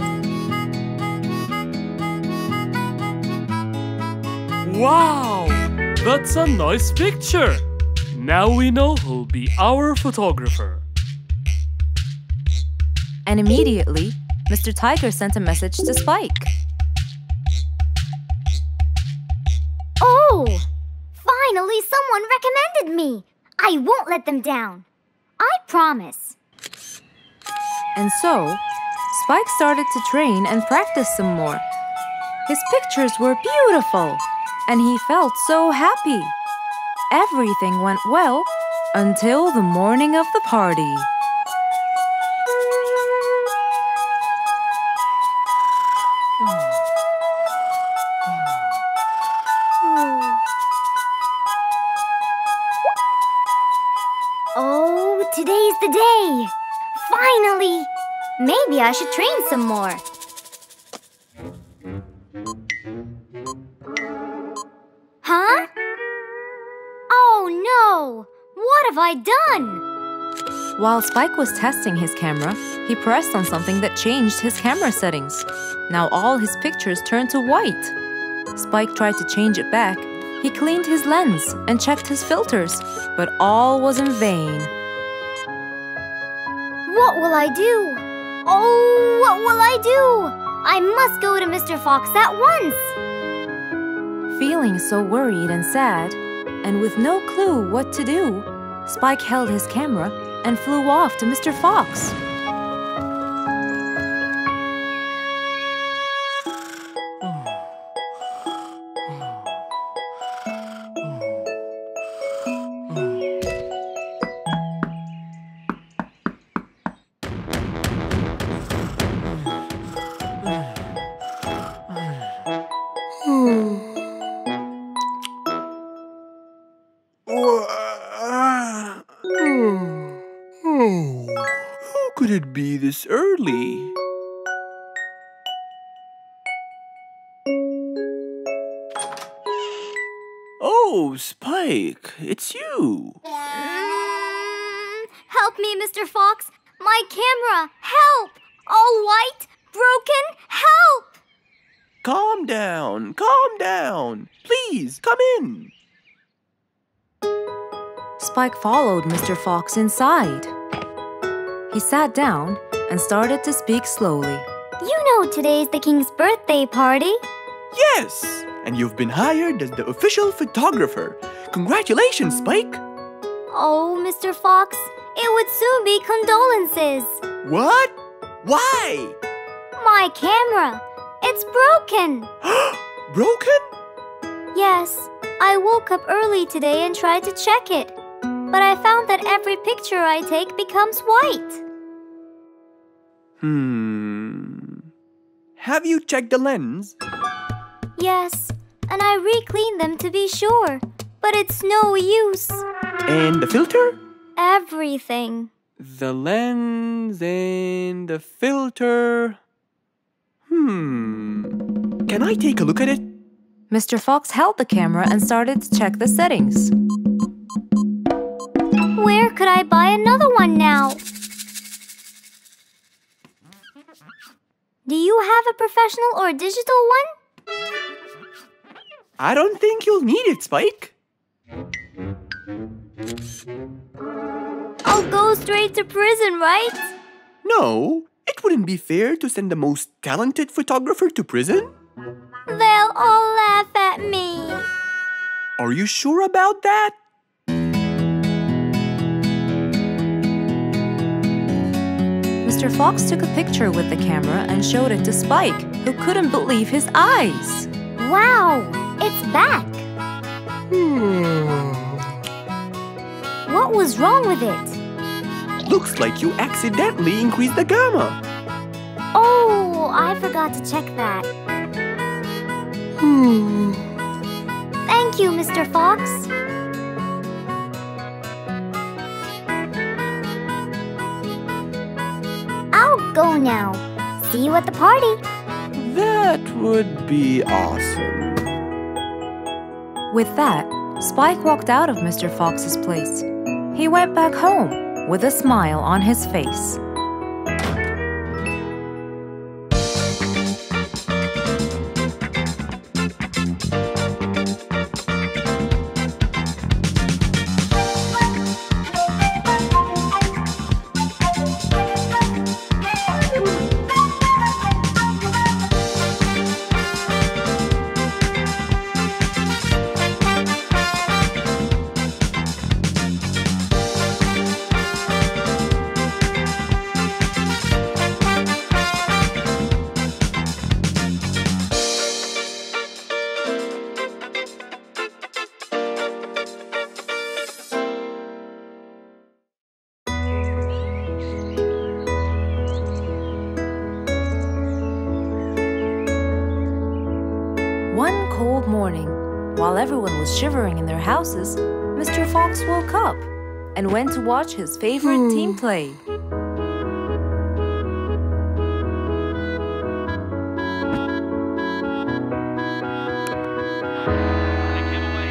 Wow! That's a nice picture! Now we know who'll be our photographer. And immediately, Mr. Tiger sent a message to Spike. Oh! Finally, someone recommended me. I won't let them down. I promise. And so, Spike started to train and practice some more. His pictures were beautiful, and he felt so happy. Everything went well until the morning of the party. Oh, today's the day. Finally! Maybe I should train some more. Huh? Oh no! What have I done? While Spike was testing his camera, he pressed on something that changed his camera settings. Now all his pictures turned to white. Spike tried to change it back. He cleaned his lens and checked his filters, but all was in vain. What will I do? Oh, what will I do? I must go to Mr. Fox at once. Feeling so worried and sad, and with no clue what to do, Spike held his camera and flew off to Mr. Fox. Who could it be this early? Oh, Spike, it's you. Help me, Mr. Fox. My camera. Help! All white, broken. Help! Calm down, calm down. Please, come in. Spike followed Mr. Fox inside. He sat down and started to speak slowly. You know today's the king's birthday party. Yes, and you've been hired as the official photographer. Congratulations, Spike. Oh, Mr. Fox, it would soon be condolences. What? Why? My camera. It's broken. Broken? Yes, I woke up early today and tried to check it. But I found that every picture I take becomes white. Have you checked the lens? Yes, and I re-cleaned them to be sure. But it's no use. And the filter? Everything. The lens and the filter. Can I take a look at it? Mr. Fox held the camera and started to check the settings. Where could I buy another one now? Do you have a professional or digital one? I don't think you'll need it, Spike. I'll go straight to prison, right? No, it wouldn't be fair to send the most talented photographer to prison. They'll all laugh at me. Are you sure about that? Mr. Fox took a picture with the camera and showed it to Spike, who couldn't believe his eyes. Wow, it's back. What was wrong with it? Looks like you accidentally increased the gamma. Oh, I forgot to check that. Thank you, Mr. Fox. I'll go now. See you at the party. That would be awesome. With that, Spike walked out of Mr. Fox's place. He went back home with a smile on his face. One cold morning, while everyone was shivering in their houses, Mr. Fox woke up and went to watch his favorite team play.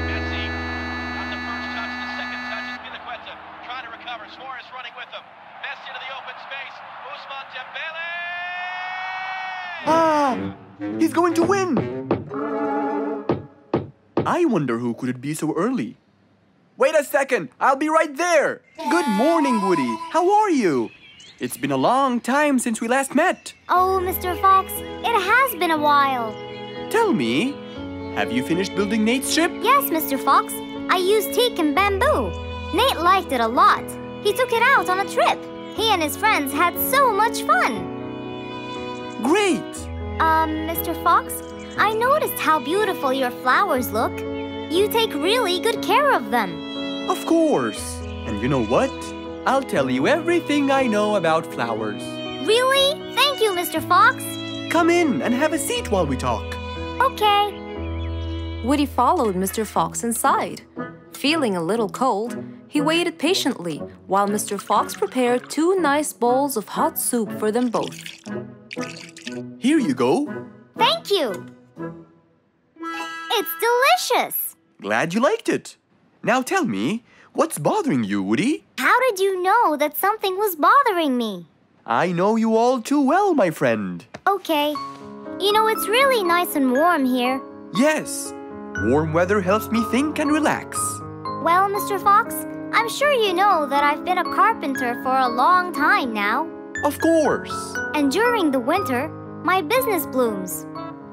Messi. Got the first touch, the second touch is Miliqueta. Trying to recover. Suarez running with him. He's going to win! I wonder who could it be so early? Wait a second! I'll be right there! Good morning, Woody! How are you? It's been a long time since we last met. Oh, Mr. Fox, it has been a while. Tell me, have you finished building Nate's ship? Yes, Mr. Fox. I used teak and bamboo. Nate liked it a lot. He took it out on a trip. He and his friends had so much fun. Great! Mr. Fox, I noticed how beautiful your flowers look. You take really good care of them. Of course. And you know what? I'll tell you everything I know about flowers. Really? Thank you, Mr. Fox. Come in and have a seat while we talk. Okay. Woody followed Mr. Fox inside. Feeling a little cold, he waited patiently while Mr. Fox prepared 2 nice bowls of hot soup for them both. Here you go. Thank you. It's delicious. Glad you liked it. Now tell me, what's bothering you, Woody? How did you know that something was bothering me? I know you all too well, my friend. Okay. You know, it's really nice and warm here. Yes, warm weather helps me think and relax. Well, Mr. Fox, I'm sure you know that I've been a carpenter for a long time now. Of course. And during the winter, my business blooms.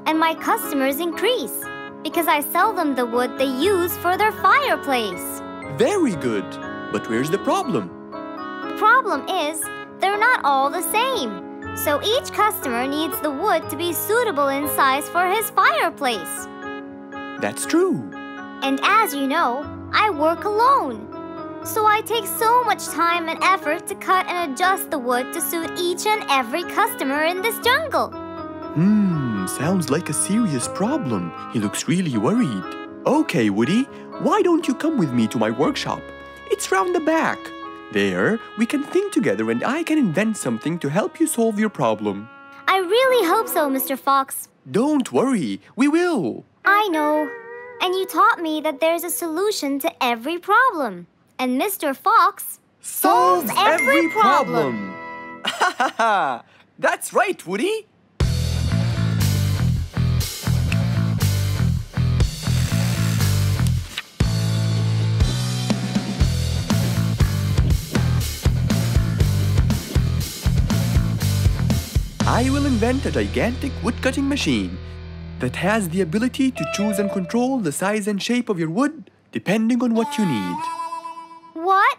And my customers increase because I sell them the wood they use for their fireplace. Very good. But where's the problem? The problem is, they're not all the same. So each customer needs the wood to be suitable in size for his fireplace. That's true. And as you know, I work alone. So I take so much time and effort to cut and adjust the wood to suit each and every customer in this jungle. Sounds like a serious problem. He looks really worried. Okay, Woody, why don't you come with me to my workshop? It's round the back. There, we can think together and I can invent something to help you solve your problem. I really hope so, Mr. Fox. Don't worry, we will. I know. And you taught me that there's a solution to every problem. And Mr. Fox solves every problem. Ha ha ha! That's right, Woody. I will invent a gigantic wood-cutting machine that has the ability to choose and control the size and shape of your wood depending on what you need. What?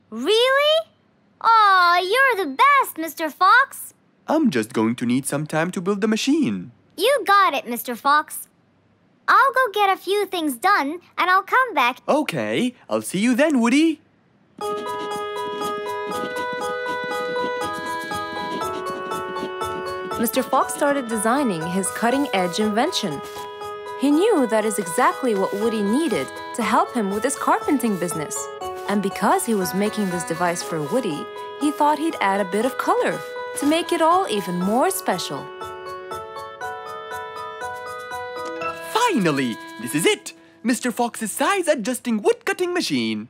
Really? Aw, you're the best, Mr. Fox. I'm just going to need some time to build the machine. You got it, Mr. Fox. I'll go get a few things done and I'll come back. Okay, I'll see you then, Woody. Mr. Fox started designing his cutting-edge invention. He knew that is exactly what Woody needed to help him with his carpenting business. And because he was making this device for Woody, he thought he'd add a bit of color to make it all even more special. Finally, this is it! Mr. Fox's size-adjusting wood-cutting machine.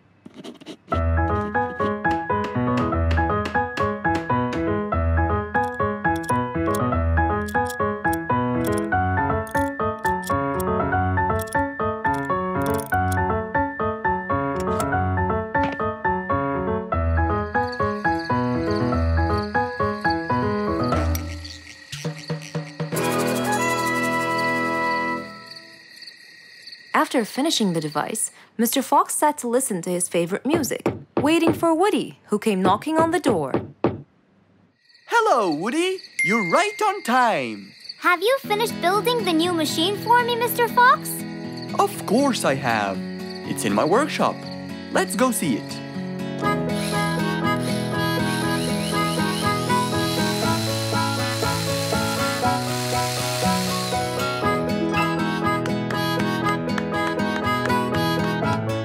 After finishing the device, Mr. Fox sat to listen to his favorite music, waiting for Woody, who came knocking on the door. Hello, Woody. You're right on time. Have you finished building the new machine for me, Mr. Fox? Of course I have. It's in my workshop. Let's go see it.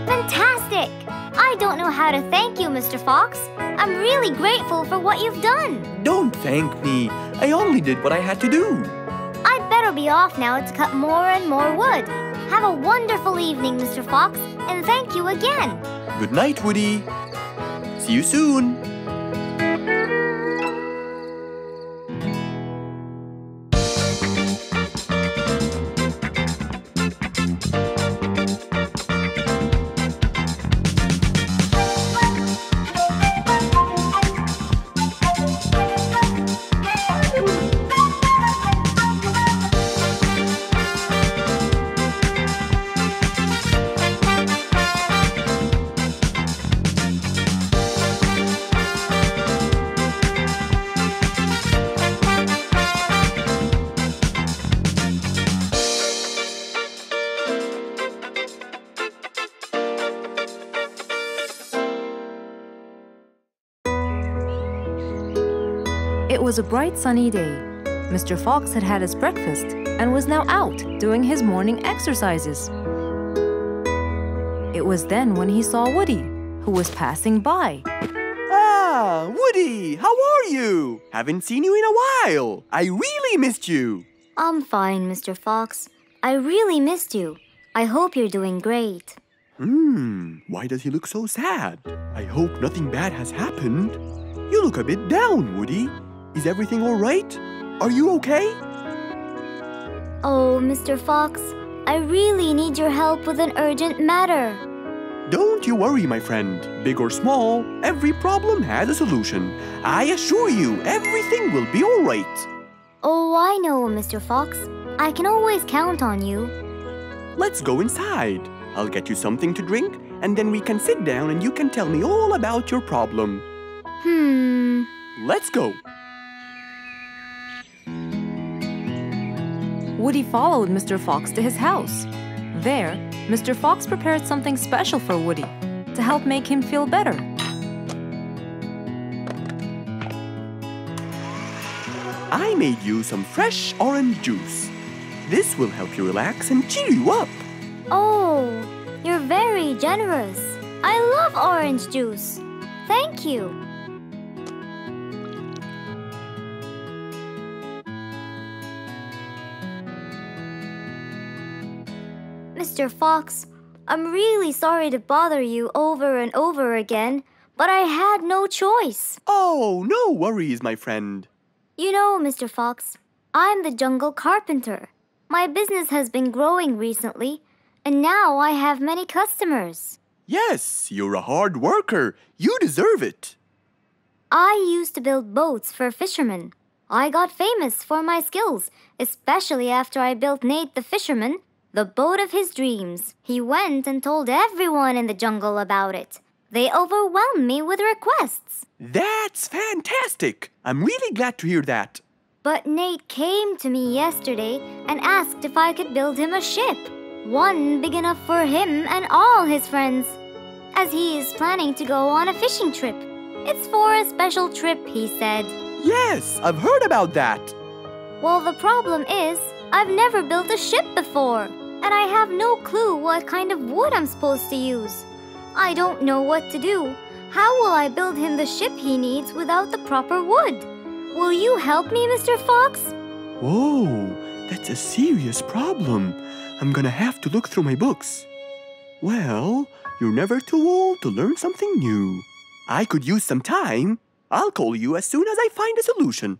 Fantastic! I don't know how to thank you, Mr. Fox. I'm really grateful for what you've done. Don't thank me. I only did what I had to do. I'd better be off now to cut more and more wood. Have a wonderful evening, Mr. Fox, and thank you again. Good night, Woody. See you soon. was a bright sunny day. Mr. Fox had had his breakfast and was now out doing his morning exercises. It was then when he saw Woody, who was passing by. Ah, Woody, how are you? Haven't seen you in a while. I really missed you. I'm fine, Mr. Fox. I really missed you. I hope you're doing great. Why does he look so sad? I hope nothing bad has happened. You look a bit down, Woody. Is everything all right? Are you okay? Oh, Mr. Fox, I really need your help with an urgent matter. Don't you worry, my friend. Big or small, every problem has a solution. I assure you, everything will be all right. Oh, I know, Mr. Fox. I can always count on you. Let's go inside. I'll get you something to drink, and then we can sit down and you can tell me all about your problem. Let's go. Woody followed Mr. Fox to his house. There, Mr. Fox prepared something special for Woody to help make him feel better. I made you some fresh orange juice. This will help you relax and cheer you up. Oh, you're very generous. I love orange juice. Thank you. Mr. Fox, I'm really sorry to bother you over and over again, but I had no choice. Oh, no worries, my friend. You know, Mr. Fox, I'm the jungle carpenter. My business has been growing recently, and now I have many customers. Yes, you're a hard worker. You deserve it. I used to build boats for fishermen. I got famous for my skills, especially after I built Nate the fisherman the boat of his dreams. He went and told everyone in the jungle about it. They overwhelmed me with requests. That's fantastic. I'm really glad to hear that. But Nate came to me yesterday and asked if I could build him a ship. One big enough for him and all his friends, as he is planning to go on a fishing trip. It's for a special trip, he said. Yes, I've heard about that. Well, the problem is, I've never built a ship before, and I have no clue what kind of wood I'm supposed to use. I don't know what to do. How will I build him the ship he needs without the proper wood? Will you help me, Mr. Fox? Whoa, that's a serious problem. I'm gonna have to look through my books. Well, you're never too old to learn something new. I could use some time. I'll call you as soon as I find a solution.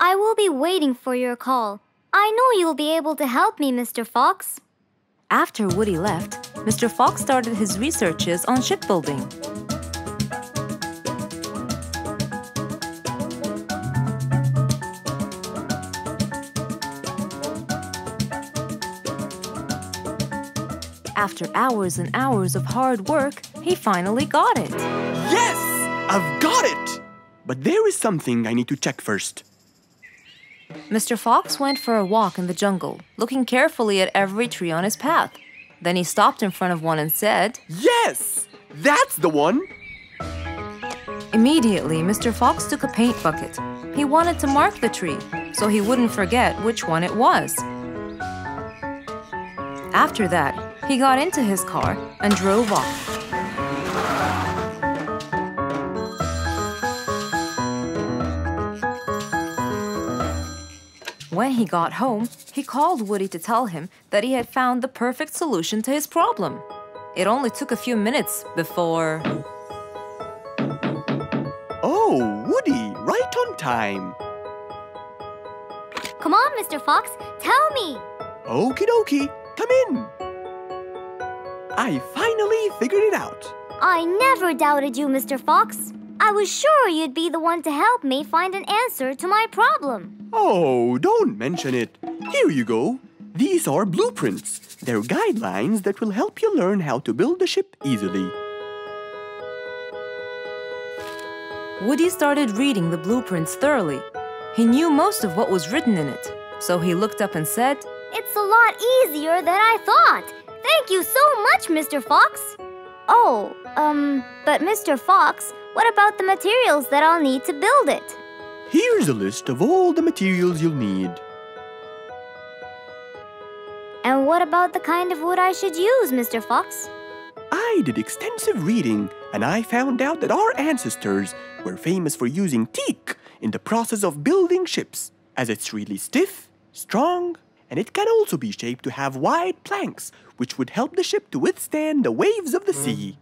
I will be waiting for your call. I know you'll be able to help me, Mr. Fox. After Woody left, Mr. Fox started his researches on shipbuilding. After hours and hours of hard work, he finally got it. Yes! I've got it! But there is something I need to check first. Mr. Fox went for a walk in the jungle, looking carefully at every tree on his path. Then he stopped in front of one and said, Yes! That's the one! Immediately, Mr. Fox took a paint bucket. He wanted to mark the tree, so he wouldn't forget which one it was. After that, he got into his car and drove off. When he got home, he called Woody to tell him that he had found the perfect solution to his problem. It only took a few minutes before... Oh, Woody, right on time. Come on, Mr. Fox, tell me. Okie dokie, come in. I finally figured it out. I never doubted you, Mr. Fox. I was sure you'd be the one to help me find an answer to my problem. Oh, don't mention it. Here you go. These are blueprints. They're guidelines that will help you learn how to build a ship easily. Woody started reading the blueprints thoroughly. He knew most of what was written in it, so he looked up and said, It's a lot easier than I thought. Thank you so much, Mr. Fox. Oh, but Mr. Fox, what about the materials that I'll need to build it? Here's a list of all the materials you'll need. And what about the kind of wood I should use, Mr. Fox? I did extensive reading and I found out that our ancestors were famous for using teak in the process of building ships, as it's really stiff, strong, and it can also be shaped to have wide planks, which would help the ship to withstand the waves of the sea.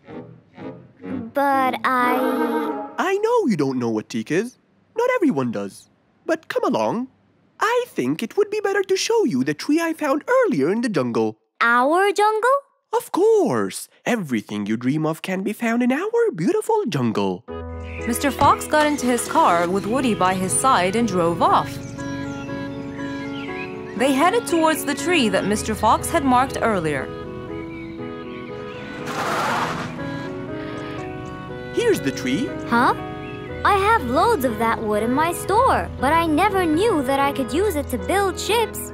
But I know you don't know what teak is. Not everyone does. But come along. I think it would be better to show you the tree I found earlier in the jungle. Our jungle? Of course! Everything you dream of can be found in our beautiful jungle. Mr. Fox got into his car with Woody by his side and drove off. They headed towards the tree that Mr. Fox had marked earlier. Here's the tree. Huh? I have loads of that wood in my store, but I never knew that I could use it to build ships.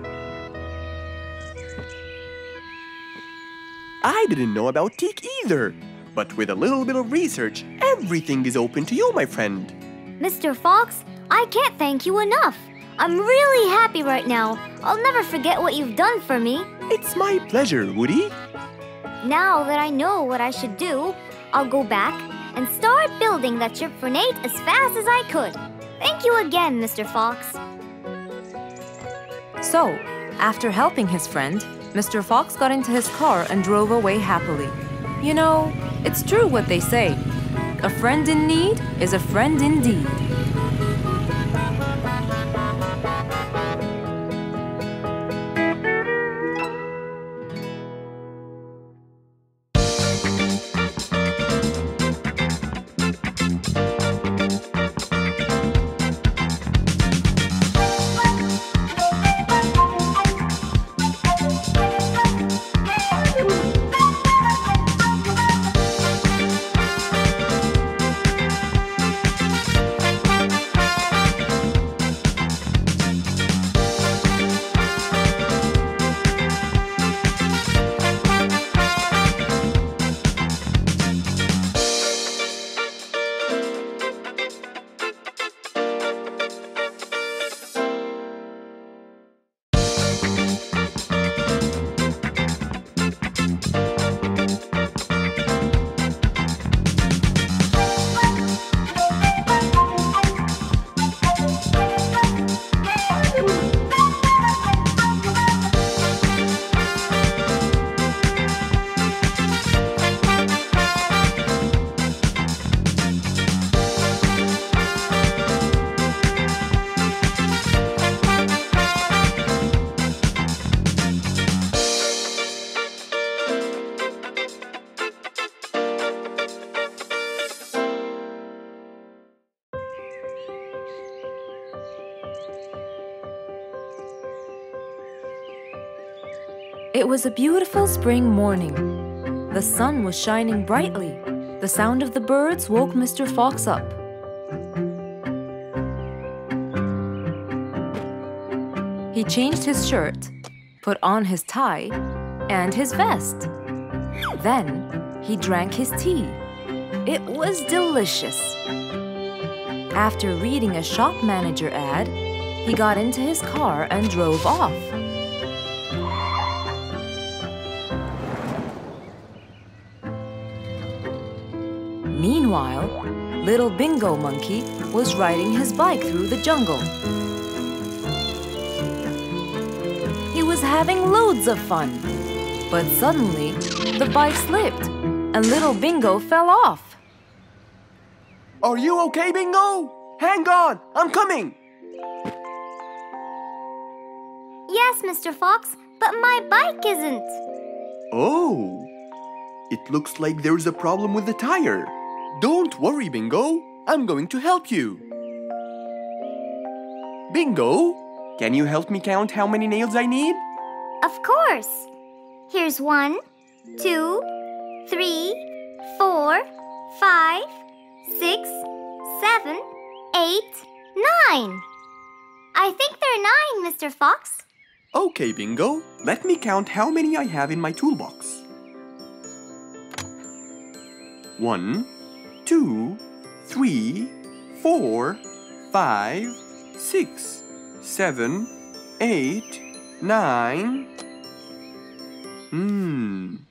I didn't know about teak either. But with a little bit of research, everything is open to you, my friend. Mr. Fox, I can't thank you enough. I'm really happy right now. I'll never forget what you've done for me. It's my pleasure, Woody. Now that I know what I should do, I'll go back and start building that ship for Nate as fast as I could. Thank you again, Mr. Fox. So, after helping his friend, Mr. Fox got into his car and drove away happily. You know, it's true what they say. A friend in need is a friend indeed. It was a beautiful spring morning. The sun was shining brightly. The sound of the birds woke Mr. Fox up. He changed his shirt, put on his tie, and his vest. Then he drank his tea. It was delicious. After reading a shop manager ad, he got into his car and drove off. Meanwhile, little Bingo Monkey was riding his bike through the jungle. He was having loads of fun, but suddenly the bike slipped and little Bingo fell off. Are you okay, Bingo? Hang on, I'm coming. Yes, Mr. Fox, but my bike isn't. Oh, it looks like there's a problem with the tire. Don't worry, Bingo. I'm going to help you. Bingo, can you help me count how many nails I need? Of course. Here's 1, 2, 3, 4, 5, 6, 7, 8, 9. I think there are 9, Mr. Fox. Okay, Bingo. Let me count how many I have in my toolbox. 1, 2, 3, 4, 5, 6, 7, 8, 9.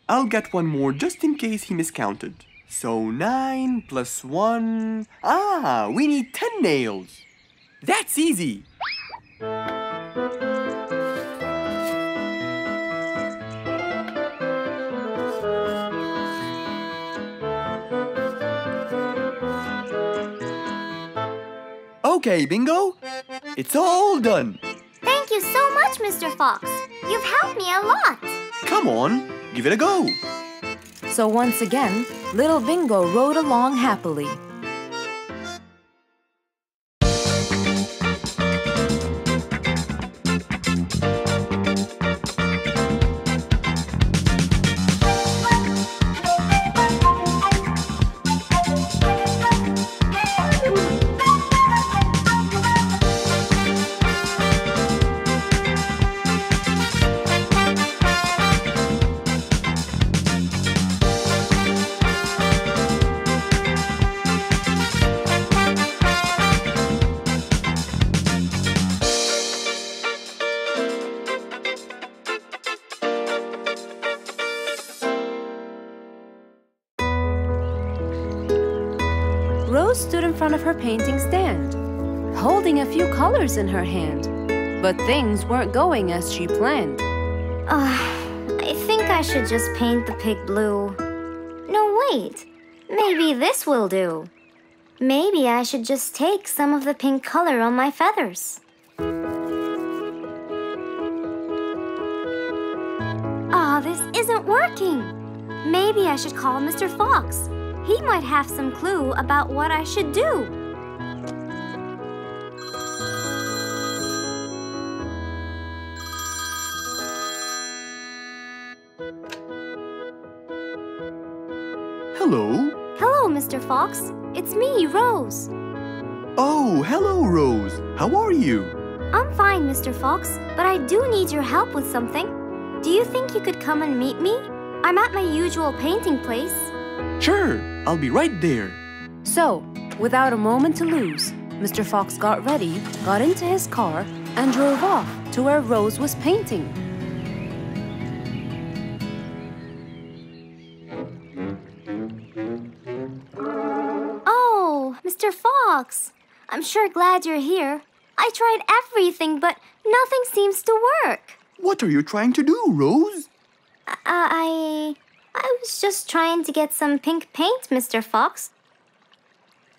I'll get one more just in case he miscounted. So 9 plus 1. We need 10 nails. That's easy. Okay, Bingo. It's all done. Thank you so much, Mr. Fox. You've helped me a lot. Come on, give it a go. So once again, little Bingo rode along happily. Rose stood in front of her painting stand, holding a few colors in her hand. But things weren't going as she planned. I think I should just paint the pig blue. No, wait. Maybe this will do. Maybe I should just take some of the pink color on my feathers. This isn't working. Maybe I should call Mr. Fox. He might have some clue about what I should do. Hello. Hello, Mr. Fox. It's me, Rose. Oh, hello, Rose. How are you? I'm fine, Mr. Fox, but I do need your help with something. Do you think you could come and meet me? I'm at my usual painting place. Sure, I'll be right there. So, without a moment to lose, Mr. Fox got ready, got into his car, and drove off to where Rose was painting. Oh, Mr. Fox, I'm sure glad you're here. I tried everything, but nothing seems to work. What are you trying to do, Rose? I was just trying to get some pink paint, Mr. Fox.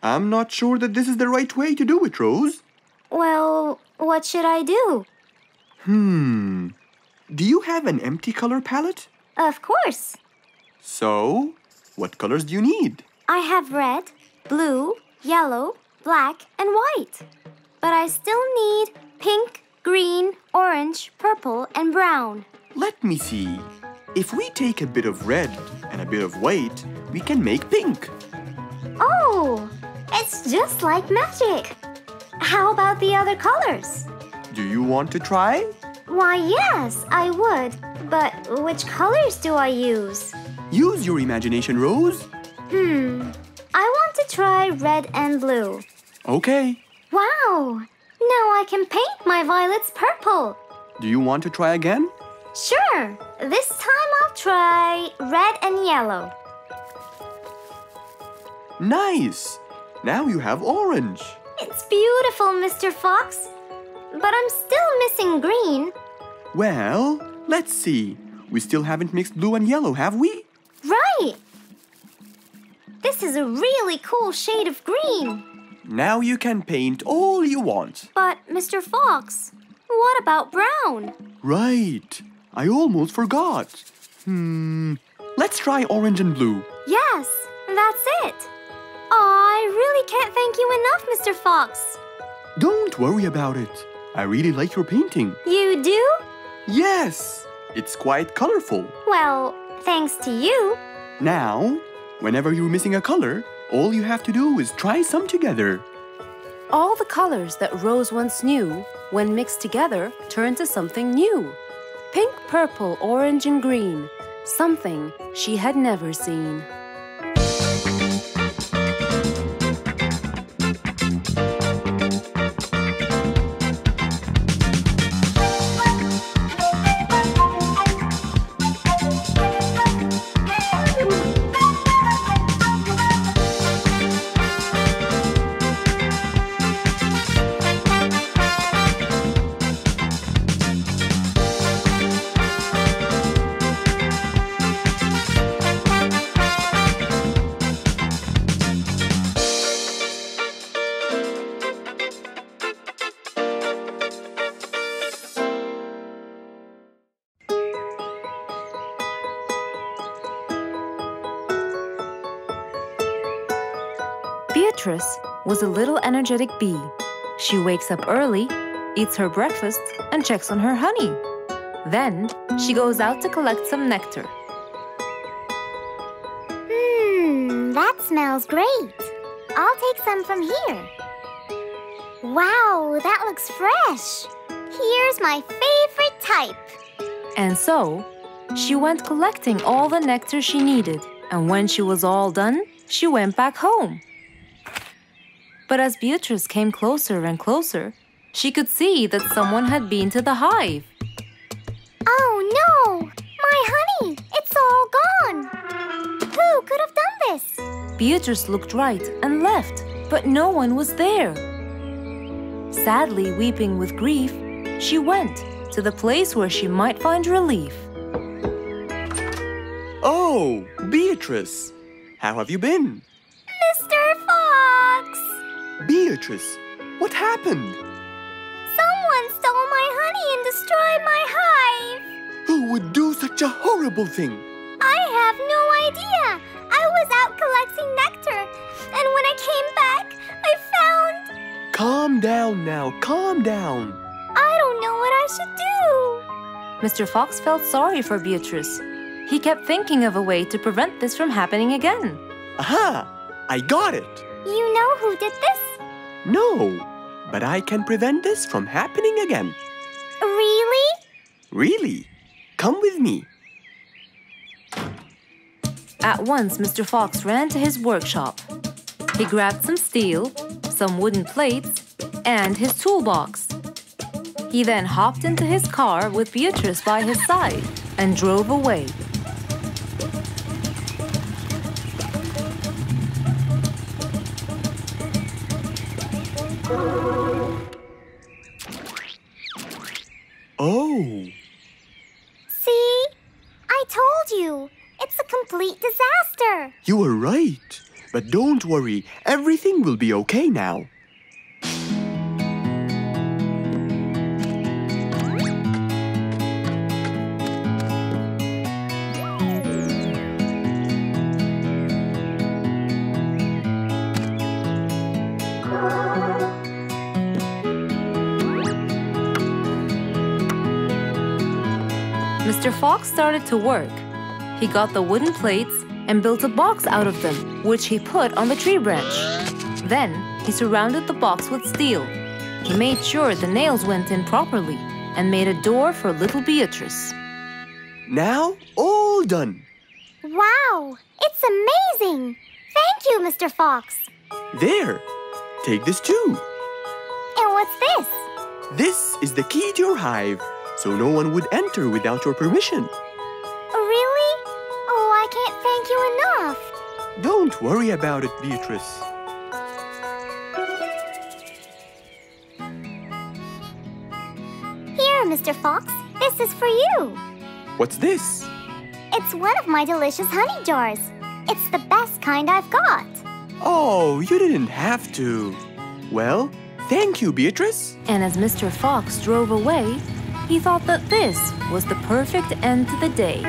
I'm not sure that this is the right way to do it, Rose. Well, what should I do? Do you have an empty color palette? Of course. So, what colors do you need? I have red, blue, yellow, black, and white. But I still need pink, green, orange, purple, and brown. Let me see. If we take a bit of red and a bit of white, we can make pink. Oh, it's just like magic. How about the other colors? Do you want to try? Why, yes, I would. But which colors do I use? Use your imagination, Rose. I want to try red and blue. Okay. Wow, now I can paint my violets purple. Do you want to try again? Sure, this time I'll try red and yellow. Nice. Now you have orange. It's beautiful, Mr. Fox. But I'm still missing green. Well, let's see. We still haven't mixed blue and yellow, have we? Right. This is a really cool shade of green. Now you can paint all you want. But, Mr. Fox, what about brown? Right. I almost forgot. Let's try orange and blue. Yes, that's it. I really can't thank you enough, Mr. Fox. Don't worry about it. I really like your painting. You do? Yes. It's quite colorful. Well, thanks to you. Now, whenever you're missing a color, all you have to do is try some together. All the colors that Rose once knew, when mixed together, turned to something new. Pink, purple, orange, and green. Something she had never seen. Beatrice was a little energetic bee. She wakes up early, eats her breakfast, and checks on her honey. Then she goes out to collect some nectar. That smells great. I'll take some from here. Wow, that looks fresh. Here's my favorite type. And so, she went collecting all the nectar she needed, and when she was all done, she went back home. But as Beatrice came closer and closer, she could see that someone had been to the hive. Oh no! My honey! It's all gone! Who could have done this? Beatrice looked right and left, but no one was there. Sadly weeping with grief, she went to the place where she might find relief. Oh, Beatrice! How have you been? Mr. Fox! Beatrice, what happened? Someone stole my honey and destroyed my hive! Who would do such a horrible thing? I have no idea! I was out collecting nectar, and when I came back, I found... Calm down now, calm down. I don't know what I should do! Mr. Fox felt sorry for Beatrice. He kept thinking of a way to prevent this from happening again. Aha! I got it! You know who did this? No, but I can prevent this from happening again. Really? Really? Come with me. At once, Mr. Fox ran to his workshop. He grabbed some steel, some wooden plates, and his toolbox. He then hopped into his car with Beatrice by his side and drove away. Oh, See? I told you. It's a complete disaster. you were right. But don't worry, everything will be okay now. Mr. Fox started to work. He got the wooden plates and built a box out of them, which he put on the tree branch. Then he surrounded the box with steel. He made sure the nails went in properly and made a door for little Beatrice. Now, all done. Wow! It's amazing! Thank you, Mr. Fox. There, take this too. And what's this? This is the key to your hive, so no one would enter without your permission. Really? Oh, I can't thank you enough. Don't worry about it, Beatrice. Here, Mr. Fox. This is for you. What's this? It's one of my delicious honey jars. It's the best kind I've got. Oh, you didn't have to. Well, thank you, Beatrice. And as Mr. Fox drove away, he thought that this was the perfect end to the day.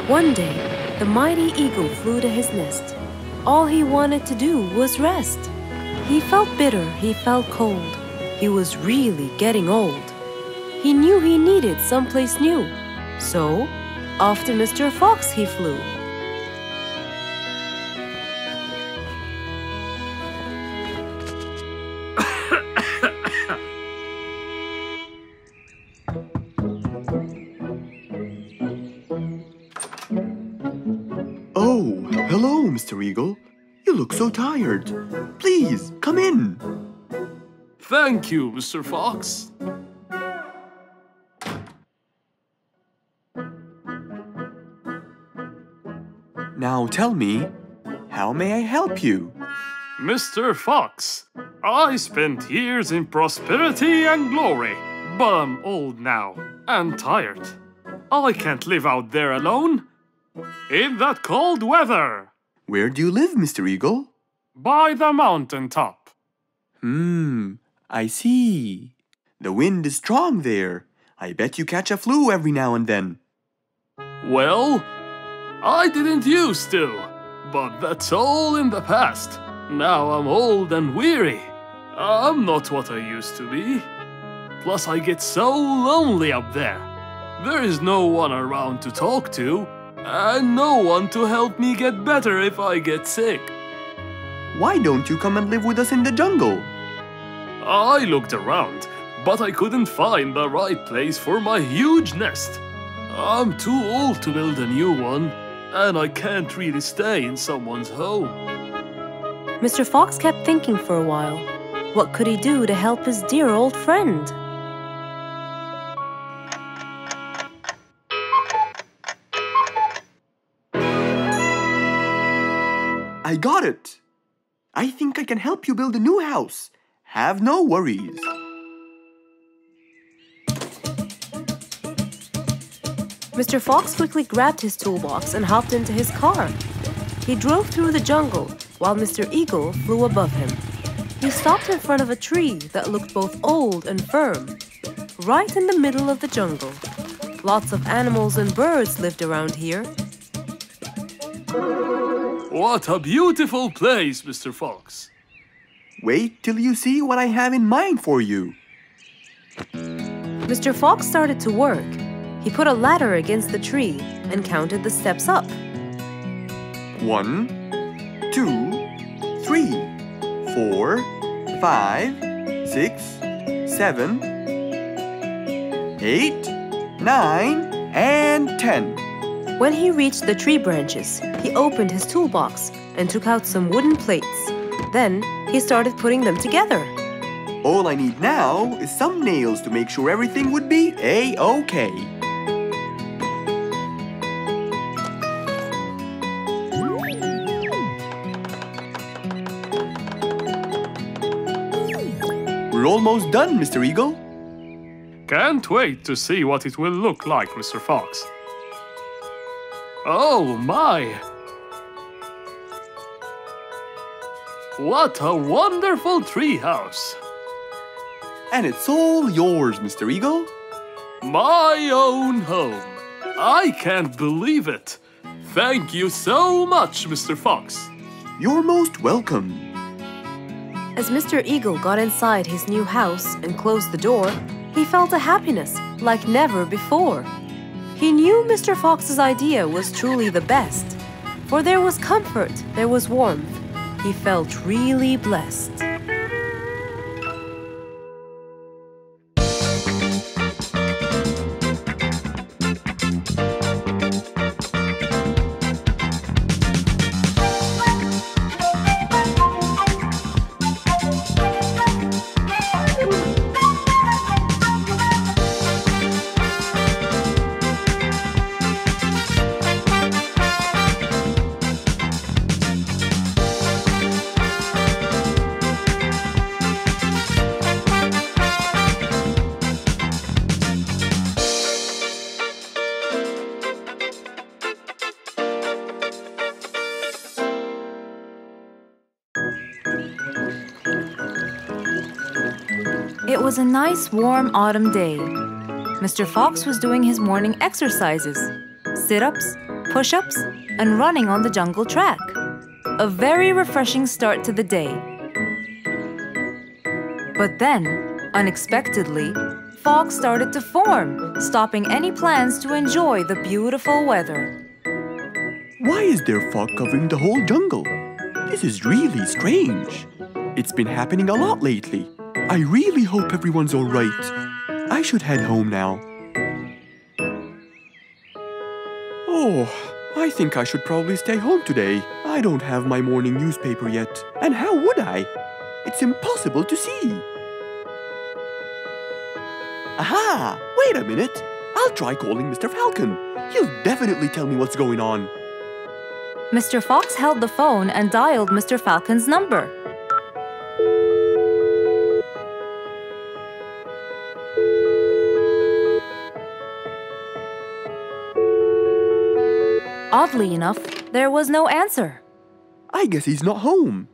One day, the mighty eagle flew to his nest. All he wanted to do was rest. He felt bitter, he felt cold. He was really getting old. He knew he needed someplace new. So, off to Mr. Fox he flew. Hello, Mr. Eagle. You look so tired. Please, come in. Thank you, Mr. Fox. Now tell me, how may I help you? Mr. Fox, I spent years in prosperity and glory, but I'm old now and tired. I can't live out there alone in that cold weather. Where do you live, Mr. Eagle? By the mountain top. I see. The wind is strong there. I bet you catch a flu every now and then. Well, I didn't used to, but that's all in the past. Now I'm old and weary. I'm not what I used to be. Plus I get so lonely up there. There is no one around to talk to, and no one to help me get better if I get sick. Why don't you come and live with us in the jungle? I looked around, but I couldn't find the right place for my huge nest. I'm too old to build a new one, and I can't really stay in someone's home. Mr. Fox kept thinking for a while. What could he do to help his dear old friend? I got it! I think I can help you build a new house. Have no worries. Mr. Fox quickly grabbed his toolbox and hopped into his car. He drove through the jungle while Mr. Eagle flew above him. He stopped in front of a tree that looked both old and firm, right in the middle of the jungle. Lots of animals and birds lived around here. What a beautiful place, Mr. Fox. Wait till you see what I have in mind for you. Mr. Fox started to work. He put a ladder against the tree and counted the steps up. 1, 2, 3, 4, 5, 6, 7, 8, 9, and 10. When he reached the tree branches, he opened his toolbox and took out some wooden plates. Then he started putting them together. All I need now is some nails to make sure everything would be A-OK. We're almost done, Mr. Eagle. Can't wait to see what it will look like, Mr. Fox. Oh my! What a wonderful treehouse! And it's all yours, Mr. Eagle. My own home. I can't believe it. Thank you so much, Mr. Fox. You're most welcome. As Mr. Eagle got inside his new house and closed the door, he felt a happiness like never before. He knew Mr. Fox's idea was truly the best, for there was comfort, there was warmth. He felt really blessed. It was a nice warm autumn day. Mr. Fox was doing his morning exercises, sit-ups, push-ups, and running on the jungle track. A very refreshing start to the day. But then, unexpectedly, fog started to form, stopping any plans to enjoy the beautiful weather. Why is there fog covering the whole jungle? This is really strange. It's been happening a lot lately. I really hope everyone's all right. I should head home now. Oh, I think I should probably stay home today. I I don't have my morning newspaper yet. And how would I? It's impossible to see. Aha! Wait a minute. I'll try calling Mr. Falcon. He'll definitely tell me what's going on. Mr. Fox held the phone and dialed Mr. Falcon's number. Oddly enough, there was no answer. I guess he's not home.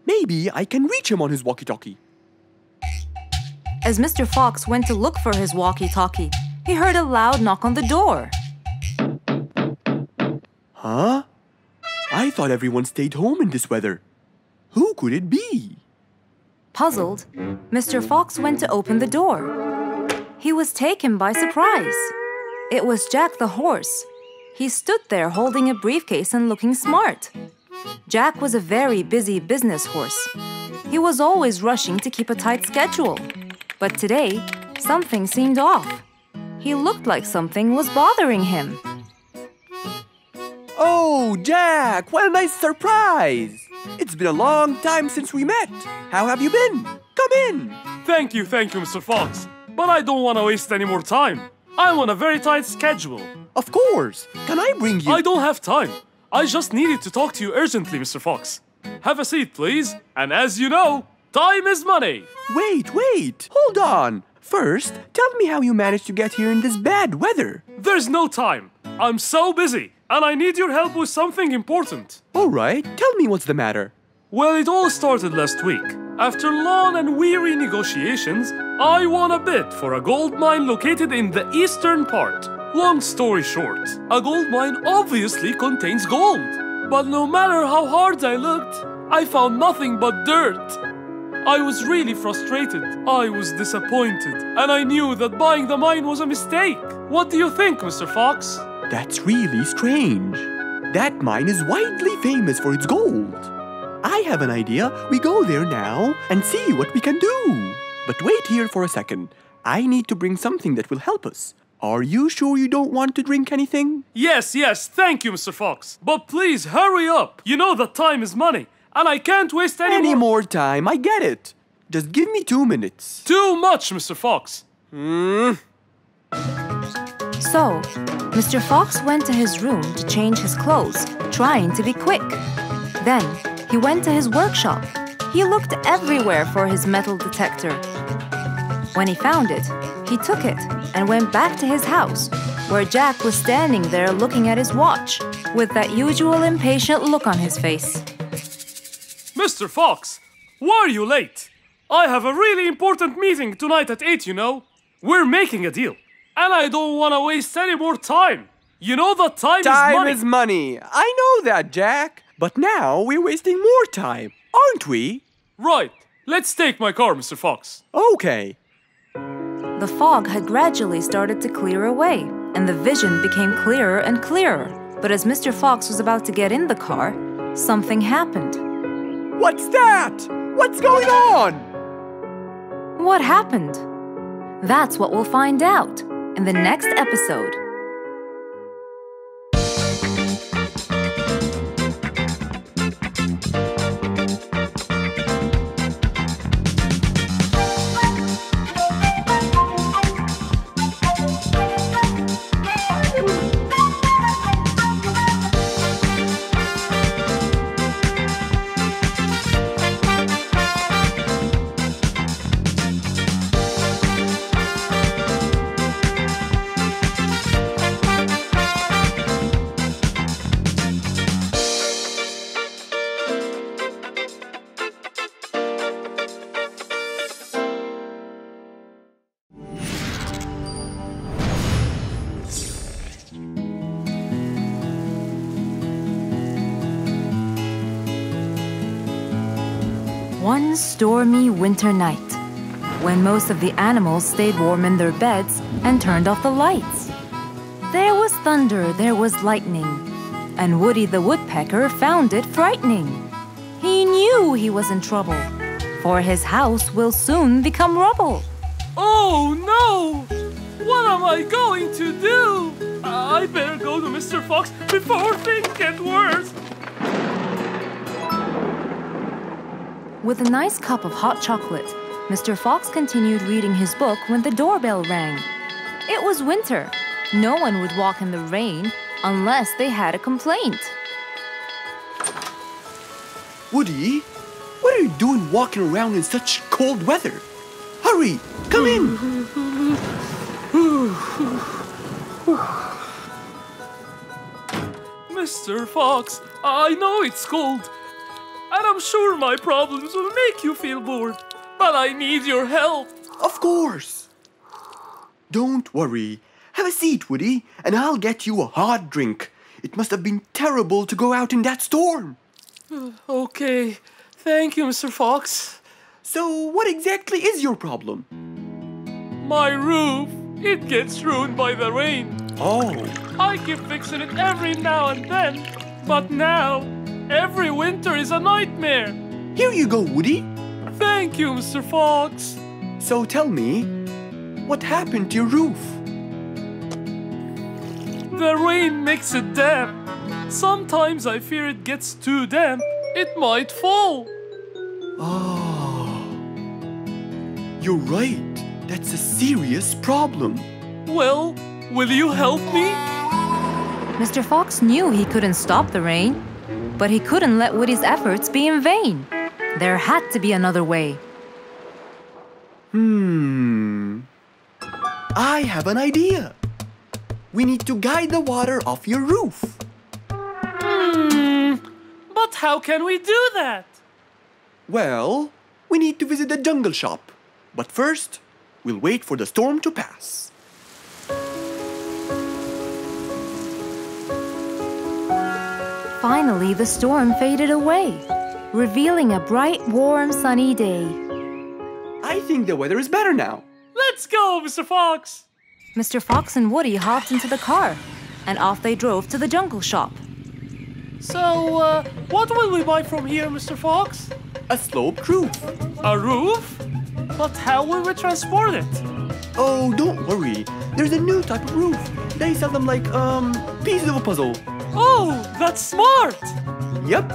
Maybe I can reach him on his walkie-talkie. As Mr. Fox went to look for his walkie-talkie, he heard a loud knock on the door. Huh? I thought everyone stayed home in this weather. Who could it be? Puzzled, Mr. Fox went to open the door. He was taken by surprise. It was Jack the horse. He stood there holding a briefcase and looking smart. Jack was a very busy business horse. He was always rushing to keep a tight schedule. But today, something seemed off. He looked like something was bothering him. Oh, Jack, what a nice surprise! It's been a long time since we met. How have you been? Come in. Thank you, Mr. Fox. But I don't want to waste any more time. I'm on a very tight schedule. Of course. Can I bring you... I don't have time. I just needed to talk to you urgently, Mr. Fox. Have a seat, please. And as you know, time is money. Wait. Hold on. First, tell me how you managed to get here in this bad weather. There's no time. I'm so busy, and I need your help with something important. All right, tell me what's the matter. Well, it all started last week. After long and weary negotiations, I won a bid for a gold mine located in the eastern part. Long story short, a gold mine obviously contains gold. But no matter how hard I looked, I found nothing but dirt. I was really frustrated. I was disappointed, and I knew that buying the mine was a mistake. What do you think, Mr. Fox? That's really strange. That mine is widely famous for its gold. I have an idea. We go there now and see what we can do. But wait here for a second. I need to bring something that will help us. Are you sure you don't want to drink anything? Yes, thank you, Mr. Fox. But please, hurry up. You know that time is money, and I can't waste any more time. I get it. Just give me 2 minutes. Too much, Mr. Fox. So, Mr. Fox went to his room to change his clothes, trying to be quick. Then, he went to his workshop. He looked everywhere for his metal detector. When he found it, he took it and went back to his house, where Jack was standing there looking at his watch, with that usual impatient look on his face. Mr. Fox, why are you late? I have a really important meeting tonight at 8, you know. We're making a deal, and I don't want to waste any more time. You know that time is money. Time is money. I know that, Jack. But now we're wasting more time, aren't we? Right. Let's take my car, Mr. Fox. Okay. The fog had gradually started to clear away, and the vision became clearer and clearer. But as Mr. Fox was about to get in the car, something happened. What's that? What's going on? What happened? That's what we'll find out in the next episode. One stormy winter night, when most of the animals stayed warm in their beds and turned off the lights. There was thunder, there was lightning, and Woody the Woodpecker found it frightening. He knew he was in trouble, for his house will soon become rubble. Oh no! What am I going to do? I better go to Mr. Fox before things get worse. With a nice cup of hot chocolate, Mr. Fox continued reading his book when the doorbell rang. It was winter. No one would walk in the rain unless they had a complaint. Woody, what are you doing walking around in such cold weather? Hurry, come in! Mr. Fox, I know it's cold, and I'm sure my problems will make you feel bored, but I need your help. Of course! Don't worry. Have a seat, Woody, and I'll get you a hot drink. It must have been terrible to go out in that storm. Okay, thank you, Mr. Fox. So, what exactly is your problem? My roof, it gets ruined by the rain. Oh, I keep fixing it every now and then, but now, every winter is a nightmare. here you go, Woody. Thank you, Mr. Fox. So tell me, what happened to your roof? The rain makes it damp. Sometimes I fear it gets too damp. It might fall. Oh, you're right. That's a serious problem. Well, will you help me? Mr. Fox knew he couldn't stop the rain, but he couldn't let Woody's efforts be in vain. There had to be another way. I have an idea. We need to guide the water off your roof. But how can we do that? Well, we need to visit the jungle shop. But first, we'll wait for the storm to pass. Finally, the storm faded away, revealing a bright, warm, sunny day. I think the weather is better now. Let's go, Mr. Fox. Mr. Fox and Woody hopped into the car, and off they drove to the jungle shop. So, what will we buy from here, Mr. Fox? A sloped roof. A roof? But how will we transport it? Oh, don't worry. There's a new type of roof. They sell them like, pieces of a puzzle. Oh, that's smart! Yep.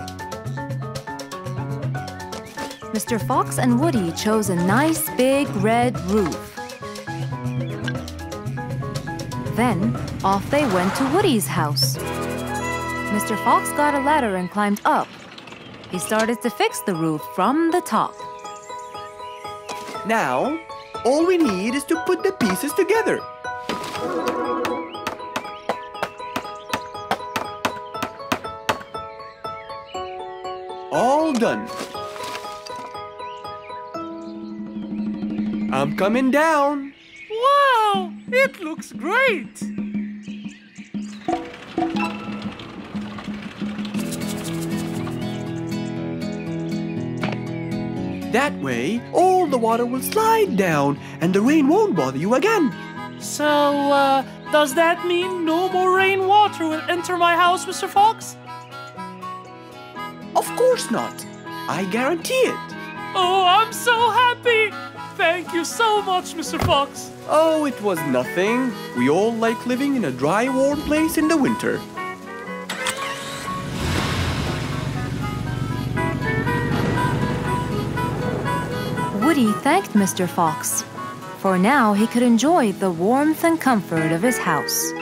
Mr. Fox and Woody chose a nice big red roof. Then, off they went to Woody's house. Mr. Fox got a ladder and climbed up. He started to fix the roof from the top. Now, all we need is to put the pieces together. All done. I'm coming down. Wow, it looks great! That way, all the water will slide down and the rain won't bother you again. So, does that mean no more rainwater will enter my house, Mr. Fox? Of course not. I guarantee it. Oh, I'm so happy! Thank you so much, Mr. Fox. Oh, it was nothing. We all like living in a dry, warm place in the winter. Woody thanked Mr. Fox, for now he could enjoy the warmth and comfort of his house.